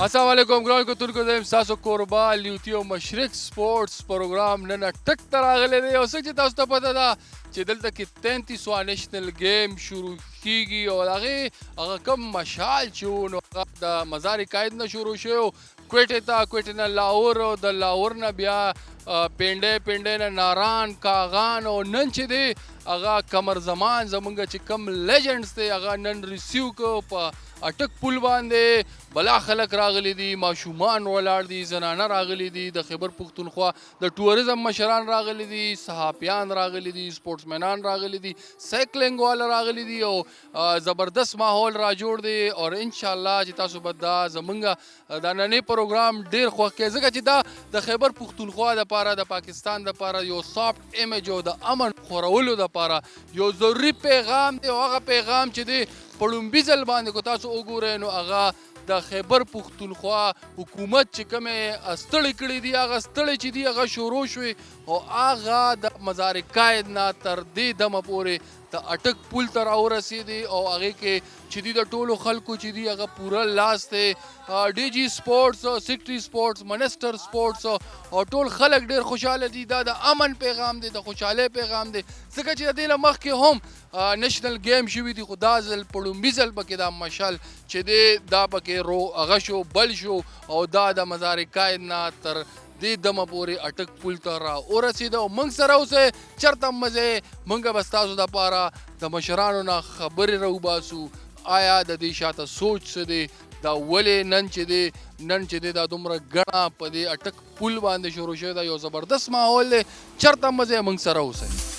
السلام علیکم ګران کتونکو زه یم ستاسو کوربه لیوتي او مشرق سپورټس پروګرام نن ټک ته راغلی دی او څه چې تاسو ته پته ده چې دلته کې 33واں نیشنل گیم شروع کیږي او د هغې هغه کوم مشال چې و نو هغه د مزار قاید نه شروع شوی و کویټې ته کویټې نه لاهور او د لاهور نه بیا پنډۍ نه ناران کاغان او نن چې دی هغه قمر زمان زمونږ چې کم لیجنډز دی هغه نن ریسیو کو په اټک پل باندې بلا خلک راغلي دي ماشومان ولاړ دي زنانه راغلي دي د خیبر پښتونخوا د ټوریزم مشران راغلي دي صحافیان راغلي دي سپورټسمنان راغلي دي سایکلینګ والا راغلي دي او زبردست ماحول را جوړ دی او ان شاء الله چې تاسو به دا زمونږ دا نننی پروګرام ډیر خوښ کړئ ځکه چې دا د خیبر پښتونخوا دپاره د پاکستان دپاره یو سافټ ایمیج او د امن خورولو دپاره یو ضروري پیغام دی او هغه پیغام چې دی په لومبي ځل باندې که تاسو وګورئ نو هغه د خیبر پښتونخوا حکومت چې کومې ستړي کړي دي هغه ستړي چې دي هغه شروع شوې او هغه د مزار قاید نه تر دې دمه پورې د اټک پل ته راورسېدي او هغې کې چې دي د ټولو خلکو چې دي هغه پوره لاس دی ډي جي سپورټس سیکټري سپورټس منسټر سپورټس او ټول خلک ډېر خوشحاله دي دا د امن پیغام دی د خوشحالۍ پیغام دی ځکه چې د دې نه مخکې هم نیشنل گیم شوي دي خو دا ځل په لومبي ځل پکې دا مشل چې دی دا پکې هغه شو بل شو او دا د مزار قاید نه تر دې دمه پورې اټک پل ته راورسېده او موږ سره اوسئ چېرته مزه موږ به ستاسو دپاره د مشرانو نه خبرې راوباسو آیا د دې شاته سوچ څه دی دا ولې نن چې دی دا دومره ګڼه په دې اټک پل باندې شروع شوی دا یو زبردست ماحول دی چېرته مزه موږ سره اوسئ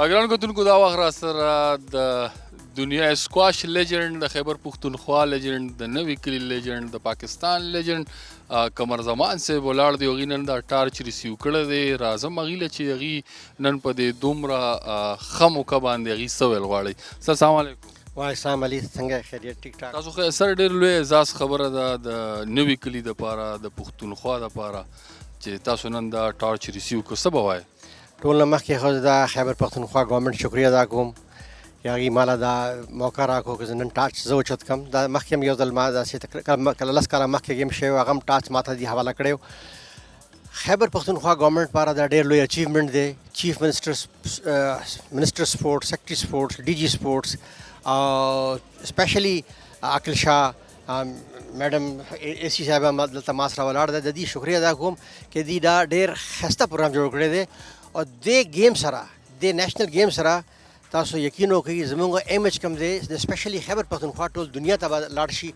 ګران کتونکو دا وخت را سره د دنیا سکواش لیجنډ د خیبر پښتونخوا لیجنډ د نوي کلي لیجنډ د پاکستان لیجنډ قمر زمان صاحب ولاړ دی هغوی نن دا ټارچ ریسیو کړی دی راځم هغوی له چې هغوی نن په دې دومره ښه موقع باندې هغوی څه ویل غواړئ سر السلام علیکم وعلیکم السلام علي څنګه خیریت ټیک ټاک تاسو سر ډېر لوی اعزاز خبره ده د نوي کلي دپاره د پښتونخوا دپاره چې تاسو نن دا ټارچ ریسیو کړو څه به وایئ ټول نه مخکې خو د خیبر پښتونخوا ګورنمنټ شکریه ادا کوم چې هغوی ماله دا موقع راکړو که زه نن ټاچ زه اوچت کړم دا مخکې هم یو ځل ما داسې کله 10 کاله مخکې ګیم شوی و هغه هم ټاچ ما ته دې حواله کړی و خیبر پښتونخوا ګورنمنټ لپاره دا ډېر لوی اچیومنټ دی چیف منسټر سپورټس سیکټري سپورټس ډي جي سپورټس سپیشلی عقل شاه میډم اے سی صاحبه دلته ما سره ولاړ ده د دې شکریه ادا کوم چې دوی دا ډېر ښایسته پروګرام جوړ کړی دی او دې گیم سره دې نیشنل گیم سره تاسو یقین وکړئ زموږ ایمیج کم دی د سپیشلی خیبر پښتونخوا ټول دنیا ته به لاړ شي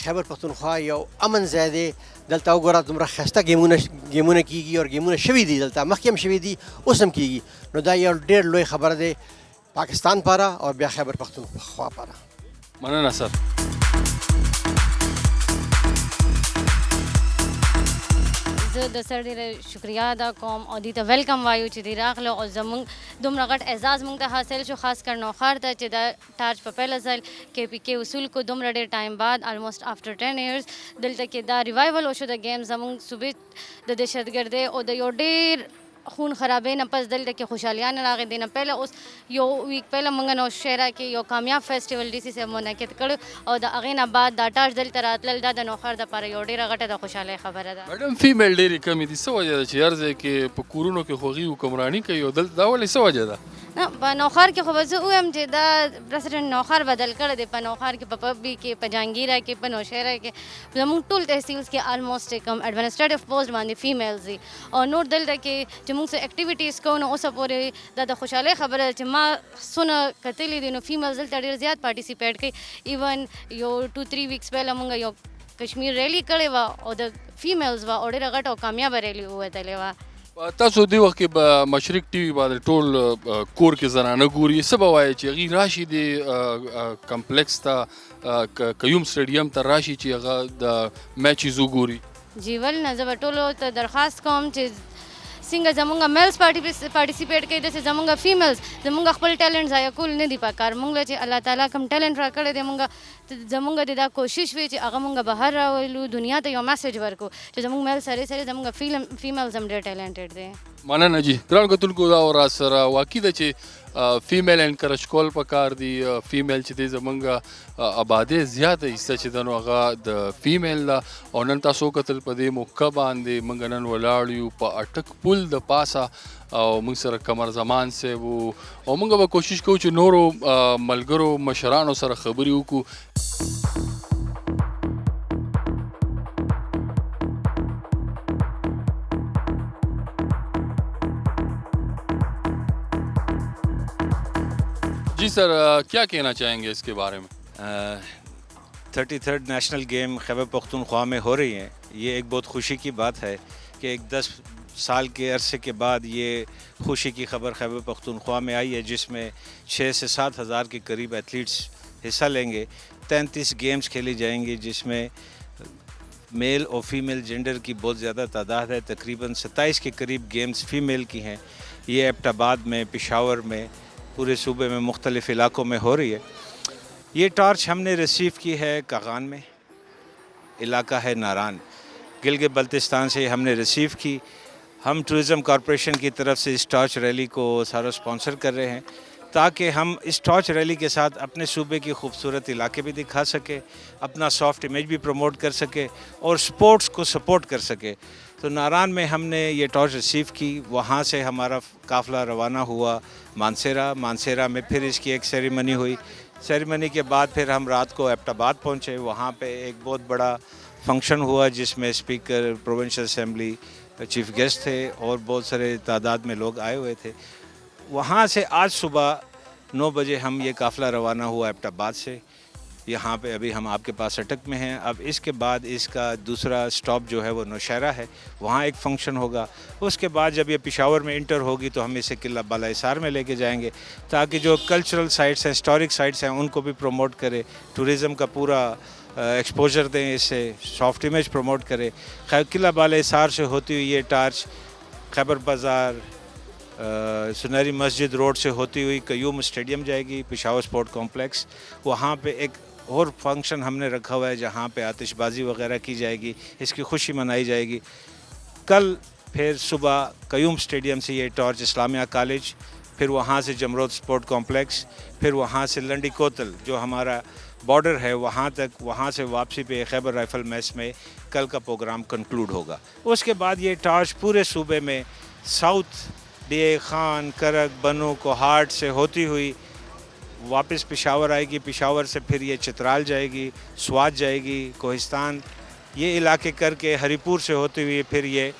خیبر پښتونخوا یو امن ځای دی دلته وګوره دومره ښایسته گیمونه کېږي او گیمونه شوي دي دلته مخکې هم شوي دي اوس هم کېږي نو دا یو ډېر لوی خبره دی پاکستان لپاره او بیا خیبر پښتونخوا لپاره مننه سر زه د سر ډېره شکریه ادا کوم او دوی ته ویلکم وایو چې دوی راغله او زموږ دومره غټ اعزاز موږ ته حاصل شو خاص کر نوښار ته چې دا ټارچ په پیله ځل KPK اصول کو دومره ډېر ټایم بعد آلموسټ آفټر 10 ایئرز دلته کې دا ریوایول وشو د گیم زموږ صوبې د دهشتګردۍ او د یو ډېر خون خرابې نه پس دلته کې خوشحالیان راغې دی نه پهله اوس یو ویک پهله موږ نوشهره کې یو کامیاب فیسټیول ډي سي صاحب منعقد کړی او د هغې نه بعد دا ټاچ دلته راتلل دا د نوښار دپاره یو ډېره غټه د خوشحالۍ خبره ده میډم فیمیل ډېرې کمې دي څه وجه ده چې هر ځای کې په کورونو کې خو هغوی حکمراني کوي او دلته دا ولې څه وجه ده نه په نوښار کې خو به زه ووایم چې دا پرسیډنټ نوښار بدل کړی دی په نوښار کې په پبي کې په جهانګیره کې په نوشهره کې زموږ ټول تحصیلز کې آلموسټ کم ایډمنسټریټیو پوسټ باندې فیمیلز دي او نور دلته کې چې موږ څه اکټیویټیز کوو نو اوسه پورې دا د خوشحالۍ خبره ده چې ما څونه کتلي دي نو فیمیلز دلته ډېر زیات پارټیسپیټ کوي ایون یو 2-3 ویکس پهله موږ یو کشمیر ریلی کړې وه او د فیمیلز وه او ډېره غټه او کامیابه ریلی ووتلې وه تاسو دې وخت کې به مشرق ټي وي باندې ټول کور کې زنانه ګوري څه به وایي چې هغوی راشي دې کمپلیکس ته قیوم سټیډیم ته راشي چې هغه د میچز وګوري جی ولنه زه به ټولو ته درخواست کوم چې څنګه زمونږ میلز پارټیسیپیټ کوي داسې زمونږ فیمیلز زمونږ خپل ټیلنټ ضایع کول نه دي پکار. موږ له چې الله تعالی کوم ټیلنټ راکړی دی زمونږ د دا کوشش وي چې هغه موږ بهر راولو دنیا ته یو میسج ورکړو چې زمونږ میل سره سره زمونږ فیمیلز هم ډېر ټیلنټډ دی. مننه جی. ګران کتونکو دا ورا سره واقع ده چې فیمیل انکرج کول پکار دي. فیمیل چې دی زمونږ آبادی زیاته حصه چې ده نو هغه د فیمیل ده. او نن تاسو کتل په دې موقع باندې موږ نن ولاړ یو په اټک پل د پاسه او موږ سره قمر زمان صاحب او موږ به کوشش کوو چې نورو ملګرو مشرانو سره خبرې وکړو. जी सर, क्या कहना चाहेंगे इसके बारे में? 33rd नेशनल गेम खैबर पख्तूनख्वा में हो रही हैं. ये एक बहुत खुशी की बात है कि एक 10 साल के अरसे के बाद ये खुशी की खबर खैबर पख्तूनख्वा में आई है, जिसमें 6 से 7 हज़ार के करीब एथलीट्स हिस्सा लेंगे. 33 गेम्स खेली जाएंगी, जिसमें मेल और फीमेल जेंडर की बहुत ज़्यादा तादाद है. तकरीबन 27 के करीब गेम्स फ़ीमेल की हैं. ये एबटाबाद में, पेशावर में, पूरे सूबे में मुख्तलिफ़ इलाकों में हो रही है. ये टॉर्च हमने रिसीव की है कागान में, इलाका है नारान, गिलगित बल्तिस्तान से हमने रिसीव की. हम टूरिज़म कॉरपोरेशन की तरफ से इस टॉर्च रैली को सारा स्पॉन्सर कर रहे हैं ताकि हम इस टॉर्च रैली के साथ अपने सूबे की खूबसूरत इलाके भी दिखा सके, अपना सॉफ्ट इमेज भी प्रमोट कर सके और स्पोर्ट्स को सपोर्ट कर सके. तो नारान में हमने ये टॉर्च रिसीव की. वहाँ से हमारा काफ़िला रवाना हुआ मानसेरा में फिर इसकी एक सेरेमनी हुई. सेरेमनी के बाद फिर हम रात को एबटाबाद पहुँचे. वहाँ पे एक बहुत बड़ा फंक्शन हुआ जिसमें speaker, provincial assembly, chief guest थे और बहुत सारे तादाद में लोग आए हुए थे. वहाँ से आज सुबह 9 बजे हम ये काफ़िला रवाना हुआ एबटाबाद से. यहाँ पे अभी हम आपके पास अटक में हैं. अब इसके बाद इसका दूसरा स्टॉप जो है वो नौशहरा है, वहाँ एक फ़ंक्शन होगा. उसके बाद जब ये पेशावर में इंटर होगी तो हम इसे किला बाला हिसार में लेके जाएंगे ताकि जो कल्चरल साइट्स हैं, हिस्टोरिक साइट्स हैं, उनको भी प्रमोट करें, टूरिज़म का पूरा एक्सपोजर दें, इससे सॉफ्ट इमेज प्रमोट करें. किला बाला हिसार से होती हुई ये टार्च खैबर बाज़ार, सुनहरी मस्जिद रोड से होती हुई कयूम स्टेडियम जाएगी, पेशावर स्पोर्ट कॉम्प्लेक्स. वहाँ पे एक और फंक्शन हमने रखा हुआ है जहाँ पे आतिशबाजी वगैरह की जाएगी, इसकी खुशी मनाई जाएगी. कल फिर सुबह कयूम स्टेडियम से ये टॉर्च इस्लामिया कॉलेज, फिर वहाँ से जमरोद स्पोर्ट कॉम्प्लेक्स, फिर वहाँ से लंडी कोतल जो हमारा बॉर्डर है वहाँ तक, वहाँ से वापसी पे खैबर राइफल मैच में कल का प्रोग्राम कंक्लूड होगा. उसके बाद ये टॉर्च पूरे सूबे में साउथ डीए खान, करक, बनू, कोहाट से होती हुई वापस पेशावर आएगी. पेशावर से फिर ये चित्राल जाएगी, स्वात जाएगी, कोहिस्तान, ये इलाके करके हरीपुर से होती हुई फिर ये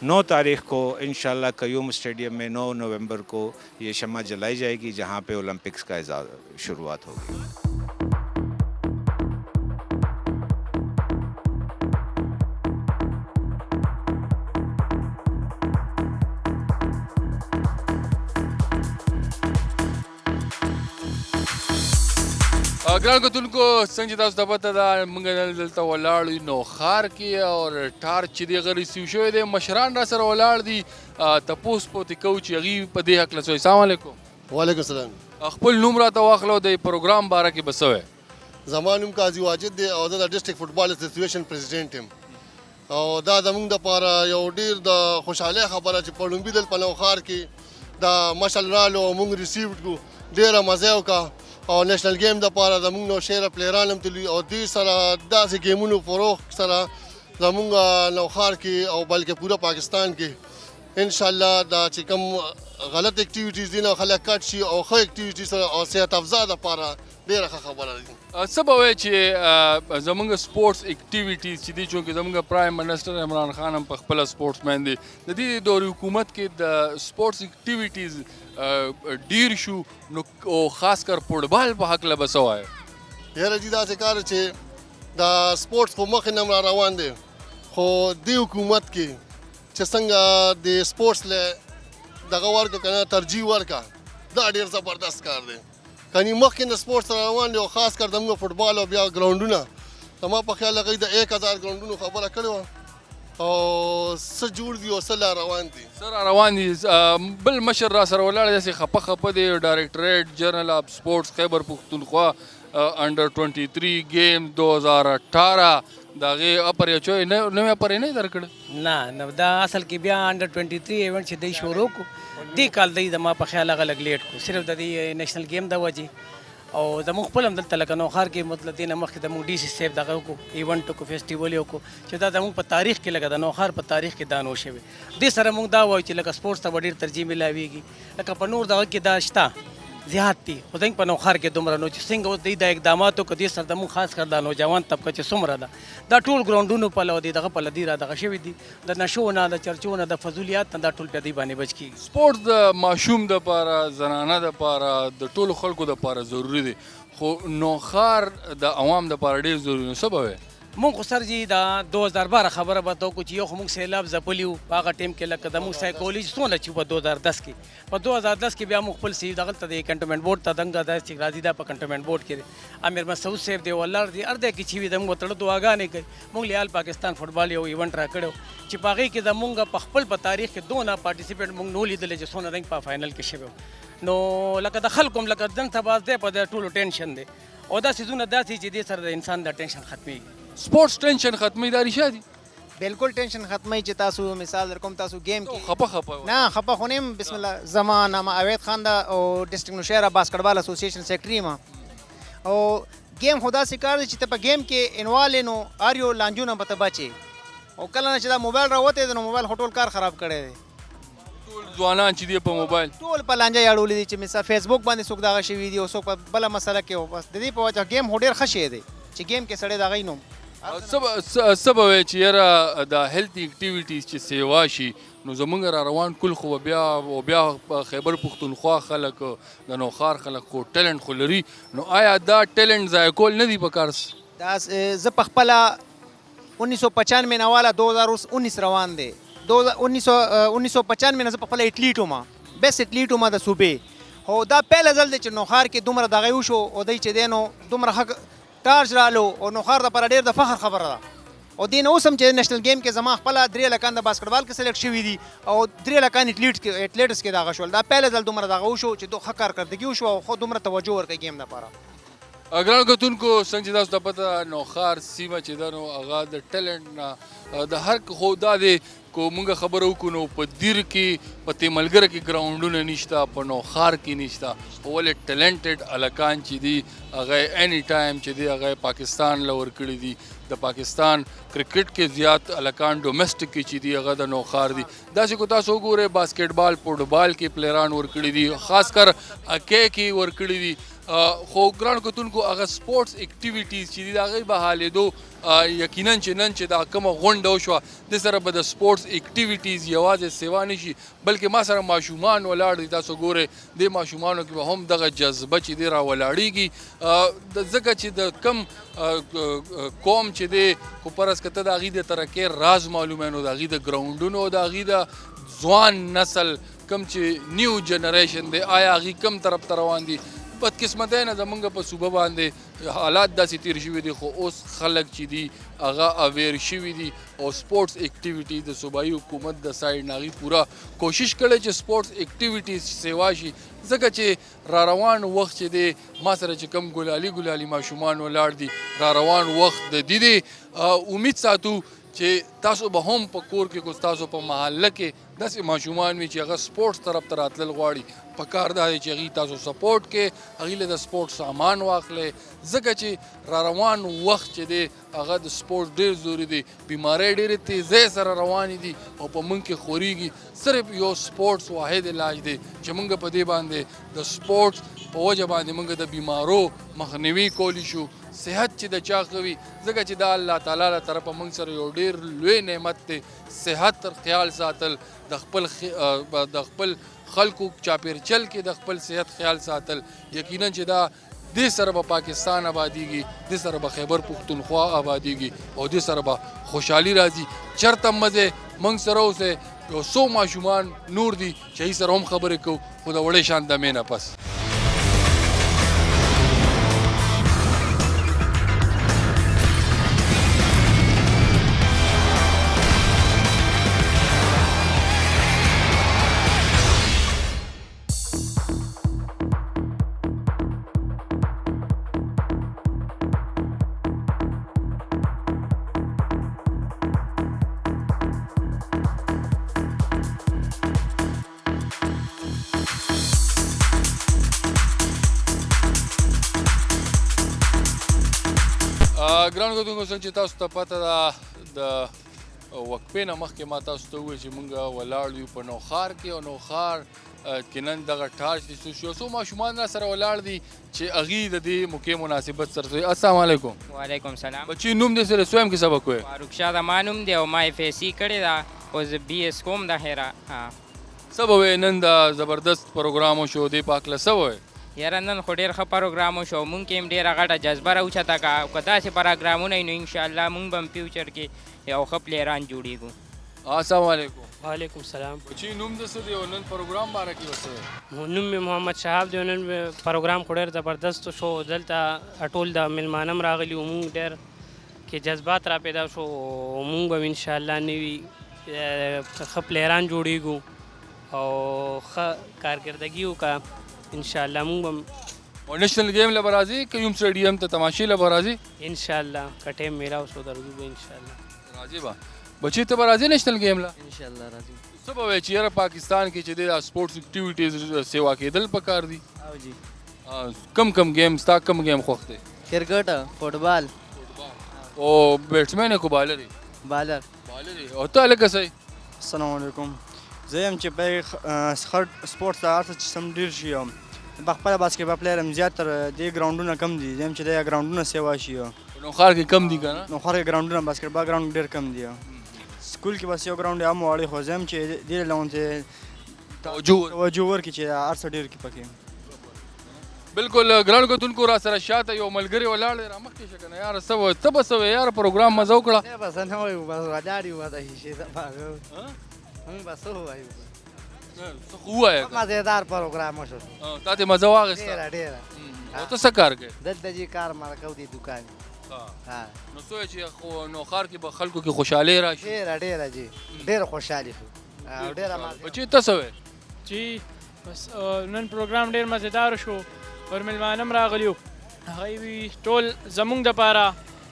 9 तारीख़ को इंशाल्लाह कयूम स्टेडियम में 9 नवंबर को ये शम्मा जलाई जाएगी जहाँ पे ओलंपिक्स का शुरुआत होगी. ګران کتونکو څنګه چې تاسو ته پته ده موږ نن دلته ولاړ یو نوښار کې او ټارچ چې دی هغه ریسیو شوی دی. مشران را سره ولاړ دي. تپوس پوتې کوو چې هغوی په دې هکله څه وایي. السلام علیکم. وعلیکم السلام. خپل نوم راته واخلو د پروګرام باره کې به څه وایي. زما نوم قاضي واجد دی او زه د ډسټرکټ فوټبال اسوسییشن پریزیډنټ یم. او دا زموږ دپاره یو ډېر د خوشحالۍ خبره چې په لومبي ځل په نوښار کې دا مشل راغلو او موږ ریسیوډ کړو. ډېره مزه یې وکړه او نیشنل گیم دپاره زموږ نوشهره پلیران هم تللي او دې سره داسې ګیمونو فروغ سره زموږ نوښار کې او بلکې پوره پاکستان کې انشاءالله دا چې کوم غلط اکټیویټیز دي نه خلک کټ شي او ښه اکټیویټي سره او صحت افزا دپاره ډېره ښه خبره ده. څه به وایي چې زموږ سپورټس اکټیویټیز چې دي چونکې زموږ پرایم منسټر عمران خان هم په خپله سپورټس مین دی. د دې دورې حکومت کې د سپورټس اکټیویټیز ډیر شو نو او خاص کر فوټبال په هکله به څه وایي. یاره جي داسې کار چې دا سپورټس خو مخکې نه هم را روان دی خو دې حکومت کې چې څنګه د سپورټس له دغه ورکړه که نه ترجیح ورکړه دا ډېر زبردست کار دی. کنی مخکې د سپورټس را روان دی او خاص کر زموږ فوټبال او بیا ګراونډونه زما په خیال هغوی د 1000 ګراونډونو خبره کړې وه او څه جوړ دي او څه لا روان دي. سره روان دي. بل مشر را سره ولاړ دی، داسې خپه خپه دی، ډایرکټریټ جنرال آف سپورټس خیبر پښتونخوا انډر 23 گیم 2018 د هغې اپر یو چوی نوی اپر یې نه درکړه؟ نه دا اصل کې بیا انډر 23 ایونټ چې دی شروع کو دې کال دی د ما په خیال هغه لږ لیټ کو، صرف د دې نېشنل گیم د وجې او زموږ خپل هم دلته لکه نوښار کې مطلب دې نه مخکې زموږ ډي سی صاحب دغه وکړو ایونټ وکړو فیسټیول یې وکړو چې دا زموږ په تاریخ کې لکه د نوښار په تاریخ کې دا نو شوی. دې سره موږ دا وایو چې لکه سپورټس ته به ډېر ترجیح ملاویږي، لکه په نور دغه کې دا شته زیات دي، خو زموږ په نوښار کې دومره نو چې څنګه اوس دوی دا اقدامات وکړو دې سره زموږ خاص کر دا نوجوان طبقه چې څومره ده دا ټول ګراونډونو پلو دي دغه پله دي را دغه شوي دي، د نشو نه د چرچو نه د فضولیات نه دا ټول په دې باندې بچ کېږي. سپورټ د ماشوم دپاره، زنانه دپاره، د ټولو خلکو دپاره ضروري دی، خو نوښار د عوام دپاره ډېر ضروري. نو څه به وایې؟ مونږ خو سر جي دا 2012 خبره به ته وکړو چې یو خو مونږ سیلاب ځپلي وو په هغه ټیم کې لکه زموږ سایکولوجي څونه چې په 2010 کې په 2010 کې بیا مونږ خپل سی دغلته د کنټونمنټ بورډ ته دنګه دا چې راځي دا په کنټونمنټ بورډ کې امیر مسعود صاحب دی ولر دی ارده کې چې وي زموږ تړه دعاګانې کوي. مونږ لیال پاکستان فوټبال یو ایونټ را کړو چې په هغې کې زمونږ په خپل په تاریخ کې دونه پارټیسپیټ مونږ نو لیدلی چې څونه رنګ په فاینل کې شوی نو لکه د خلکو هم لکه دنګ ته باز دی په د ټولو ټینشن دی او دا څیزونه داسې چې دې سره د انسان د ټینشن ختمېږي. سپورټس ټینشن ختمي دا رښتیا دي؟ بالکل ټینشن ختمي چې تاسو مثال در کوم تاسو گیم کې خپه خپه نه خپه خو نیم بسم الله زما نام عوید خان ده او ډسټرکټ نوشهره باسکټبال اسوسییشن سیکرټري ما او گیم خدا سي کار چې ته په گیم کې انوال نو اریو لانجونه به ته بچي او کله نه چې دا موبایل راوته نو موبایل هټول کار خراب کړي دي. ټول ځوانان چې دی په موبایل ټول په لانجه یاړولې دي چې مثال فیسبوک باندې څوک دغه شوي دي او څوک په بله مسله کې بس د دې په وجه گیم هو ډېر ښه شی دی چې گیم کې سړی دغه نوم څه به وایې چې یاره د هیلتھ اکټیویټیز چې سیوا شي نو زمونږ را روان کل خو بیا خیبر پښتونخوا خلک د نوښار خلک خو ټیلنټ خو لري نو آیا دا ټیلنټ ضایع کول نه دي په کار؟ دا زه په خپله 1995 نه والا 2019 روان دی 1995 نه زه په خپله اټلیټ وم بیسټ اټلیټ وم د صوبې خو دا پیله ځل دی چې نوښار کې دومره دغه وشو او دی چې دی نو دومره ښه ټارچ رالو او نوښار دپاره ډېر د فخر خبره ده او دې نه اوس هم چې نیشنل گیم کې زما خپله 3 لکان د باسکټبال کې سلیکټ شوي دي او 3 لکان اټلیټس کې دغه شول دا پیله ځل دومره دغه وشو چې ښه کارکردګي وشو او خو دومره توجه ورکوي گیم دپاره. ګرانو کتونکو څنګه چې تاسو ته پته نوښار سیمه چې ده نو هغه د ټیلنټ نه د هر خو دا دی کو مونږ خبره وکړو نو په دیر کې په تیملګره کې ګراونډونه نشته په نوښار کې نشته ولې ټیلنټډ هلکان چې دي هغه اني ټایم چې دی هغه پاکستان له ورکړي دي د پاکستان کرکټ کې زیات هلکان ډومسټک کې چې دي هغه د نوښار دي داسې کو تاسو وګورئ باسکټبال فوټبال کې پلیران ورکړي دي خاص کر اکې کې ورکړي دي خو ګرانو کتونکو هغه سپورټس اکټیویټیز چې دي د هغې به حالېدو یقینا چې نن چې دا کومه غونډه وشوه د سره به د سپورټس اکټیویټیز یوازې سیوا نه شي بلکې ما سره ماشومان ولاړ دي تاسو ګورئ د ماشومانو کې به هم دغه جذبه چې دی راولاړېږي ځکه چې د کم قوم چې دی خو فرض که ته د هغې د ترقۍ راز معلومه نو د هغې د ګراونډونو او د هغې د ځوان نسل کم چې نیو جنریشن دی آیا هغې کم طرف ته روان دي بدقسمتی نه زمونږ په صوبه باندې حالات داسې تیر شوي دي خو اوس خلک چې دي هغه اویر شوي دي او سپورټس اکټیویټي د صوبایي حکومت د سایډ نه هغوی پوره کوشش کړی چې سپورټس اکټیویټیز سیوا شي ځکه چې را روان وخت چې دی ما سره چې کم ګلالي ماشومان ولاړ دي را روان وخت د دې دی امید ساتو چې تاسو به هم په کور کې کو تاسو په محله کې داسې ماشومان وي چې هغه سپورټس طرف ته راتلل غواړي په کار دا دی چې هغوی تاسو سپورټ کې هغوی له د سپورټ سامان واخلئ ځکه چې را روان وخت چې دی هغه د سپورټ ډېر ضروري دی بیمارۍ ډېرې تیزۍ سره روانې دي او په موږ کې خورېږي صرف یو سپورټس واحد علاج دی چې موږ په دې باندې د سپورټس په وجه باندې موږ د بیمارو مخنیوي کولی شو صحت چې د چا ښه وي ځکه چې دا الله تعالی له طرفه موږ سره یو ډېر لوی نعمت دی صحت تر خیال ساتل د خپل خلکو چاپیرچل کې د خپل صحت خیال ساتل یقینا چې دا دې سره به پاکستان آبادیږي دې سره به خیبر پښتونخوا آبادیږي او دې سره به خوشحالي راځي چرته مزه موږ سره اوسئ یو څو ماشومان نور دي چې هغوی سره هم خبرې کوو خو د وړې شان دمې نه پس ګرانو کتونکو څنګه چې تاسو ته پته ده د وقفې نه مخکې ما تاسو ته وویل چې موږ ولاړ یو په نوښار کې او نوښار کې نن دغه ټارچ د یو څو ماشومان را سره ولاړ دي چې هغوی د دې موقع مناسبت سره کوي. السلام علیکم. وعلیکم سلام. بچي نوم دې سره سویم کې سبق وایي؟ فاروق شاه زما نوم دی او ما اف ایس سی کړې ده او زه بي ایس کوم د خیره. څه به وایې نن د زبردست پروګرام وشو دې په هکله څه وایې؟ یاره نن خو ډېر ښه پروګرام وشو. مونږ کې هم ډېره غټه جذبه راوچته کړه او که داسې پروګرامونه وي نو انشاءالله مونږ به هم فیوچر کې یو ښه پلیران جوړېږو. السلام علیکم. وعلیکم السلام. بچي نوم دې څه دی او نن پروګرام باره کې څه وایي؟ نوم مې محمد شهاب دی. نن پروګرام خو ډېر زبردست شو. دلته ټول د میلمانه هم راغلي وو. مونږ ډېر کې جذبات را پیدا شو. مونږ به انشاءالله نوي ښه پلیران جوړېږو او ښه کارکردګي وکړه انشاءالله. مونږ به او نیشنل گیم له به راځي که یوم سټیډیم ته تماشې له به راځي؟ انشاءالله که ټایم میلاو شو درځو به انشاءالله. راځي به بچي ته به راځي نیشنل گیم له؟ انشاءالله راځو. څه به وایې چې یاره پاکستان کې چې دی دا سپورټس اکټیویټیز سیوا کېدل پکار دي؟ او جی کم گیم ستا کم گیم خوښ دی؟ کرکټ، فوټبال او بیټسمین یې کو بالر یې؟ بالر. بالر یې. او ته هلکه څه یې؟ السلام علیکم. زه یم چې په سپورټ ته هر څه چې سم ډېر شي او په خپله باسکټبال پلیر یم. زیاتره دې ګراونډونه کم دي. زه یم چې د ګراونډونه سیوا شي. په نوښار کې کم دي که نه؟ نوښار کې ګراونډونه باسکټبال ګراونډ ډېر کم دي. سکول کې بس یو ګراونډ هم واړی خو زه یم چې دې له توجه ورکړي چې هر څه ډېر کړي پکې. بالکل ګرانو کتونکو را سره شاته یو ملګری ولاړ دی. را مخکې شه که نه یاره څه وایې؟ ته به څه وایې یاره پروګرام مزه وکړه؟ بس نه وایو بس ولاړ یو بس هیڅ موږ به څه ووایو؟ څه خو ووایه که مزېدار پروګرام وشو. تا دې مزه واخېسته؟ ډېره ډېره. او ته څه کار کوې؟ دلته چې کار ماره کوو دې دوکان. نو څه وایې چې خو نوښار کې به خلکو کې خوشحالي را شي؟ ډېره ډېره جي ډېره خوشحالي شو او ډېره. بچي ته څه وایې؟ جی بس نن پروګرام ډېر مزیدار شو او میلمانه هم راغلي وو. هغوی وي ټول زمونږ دپاره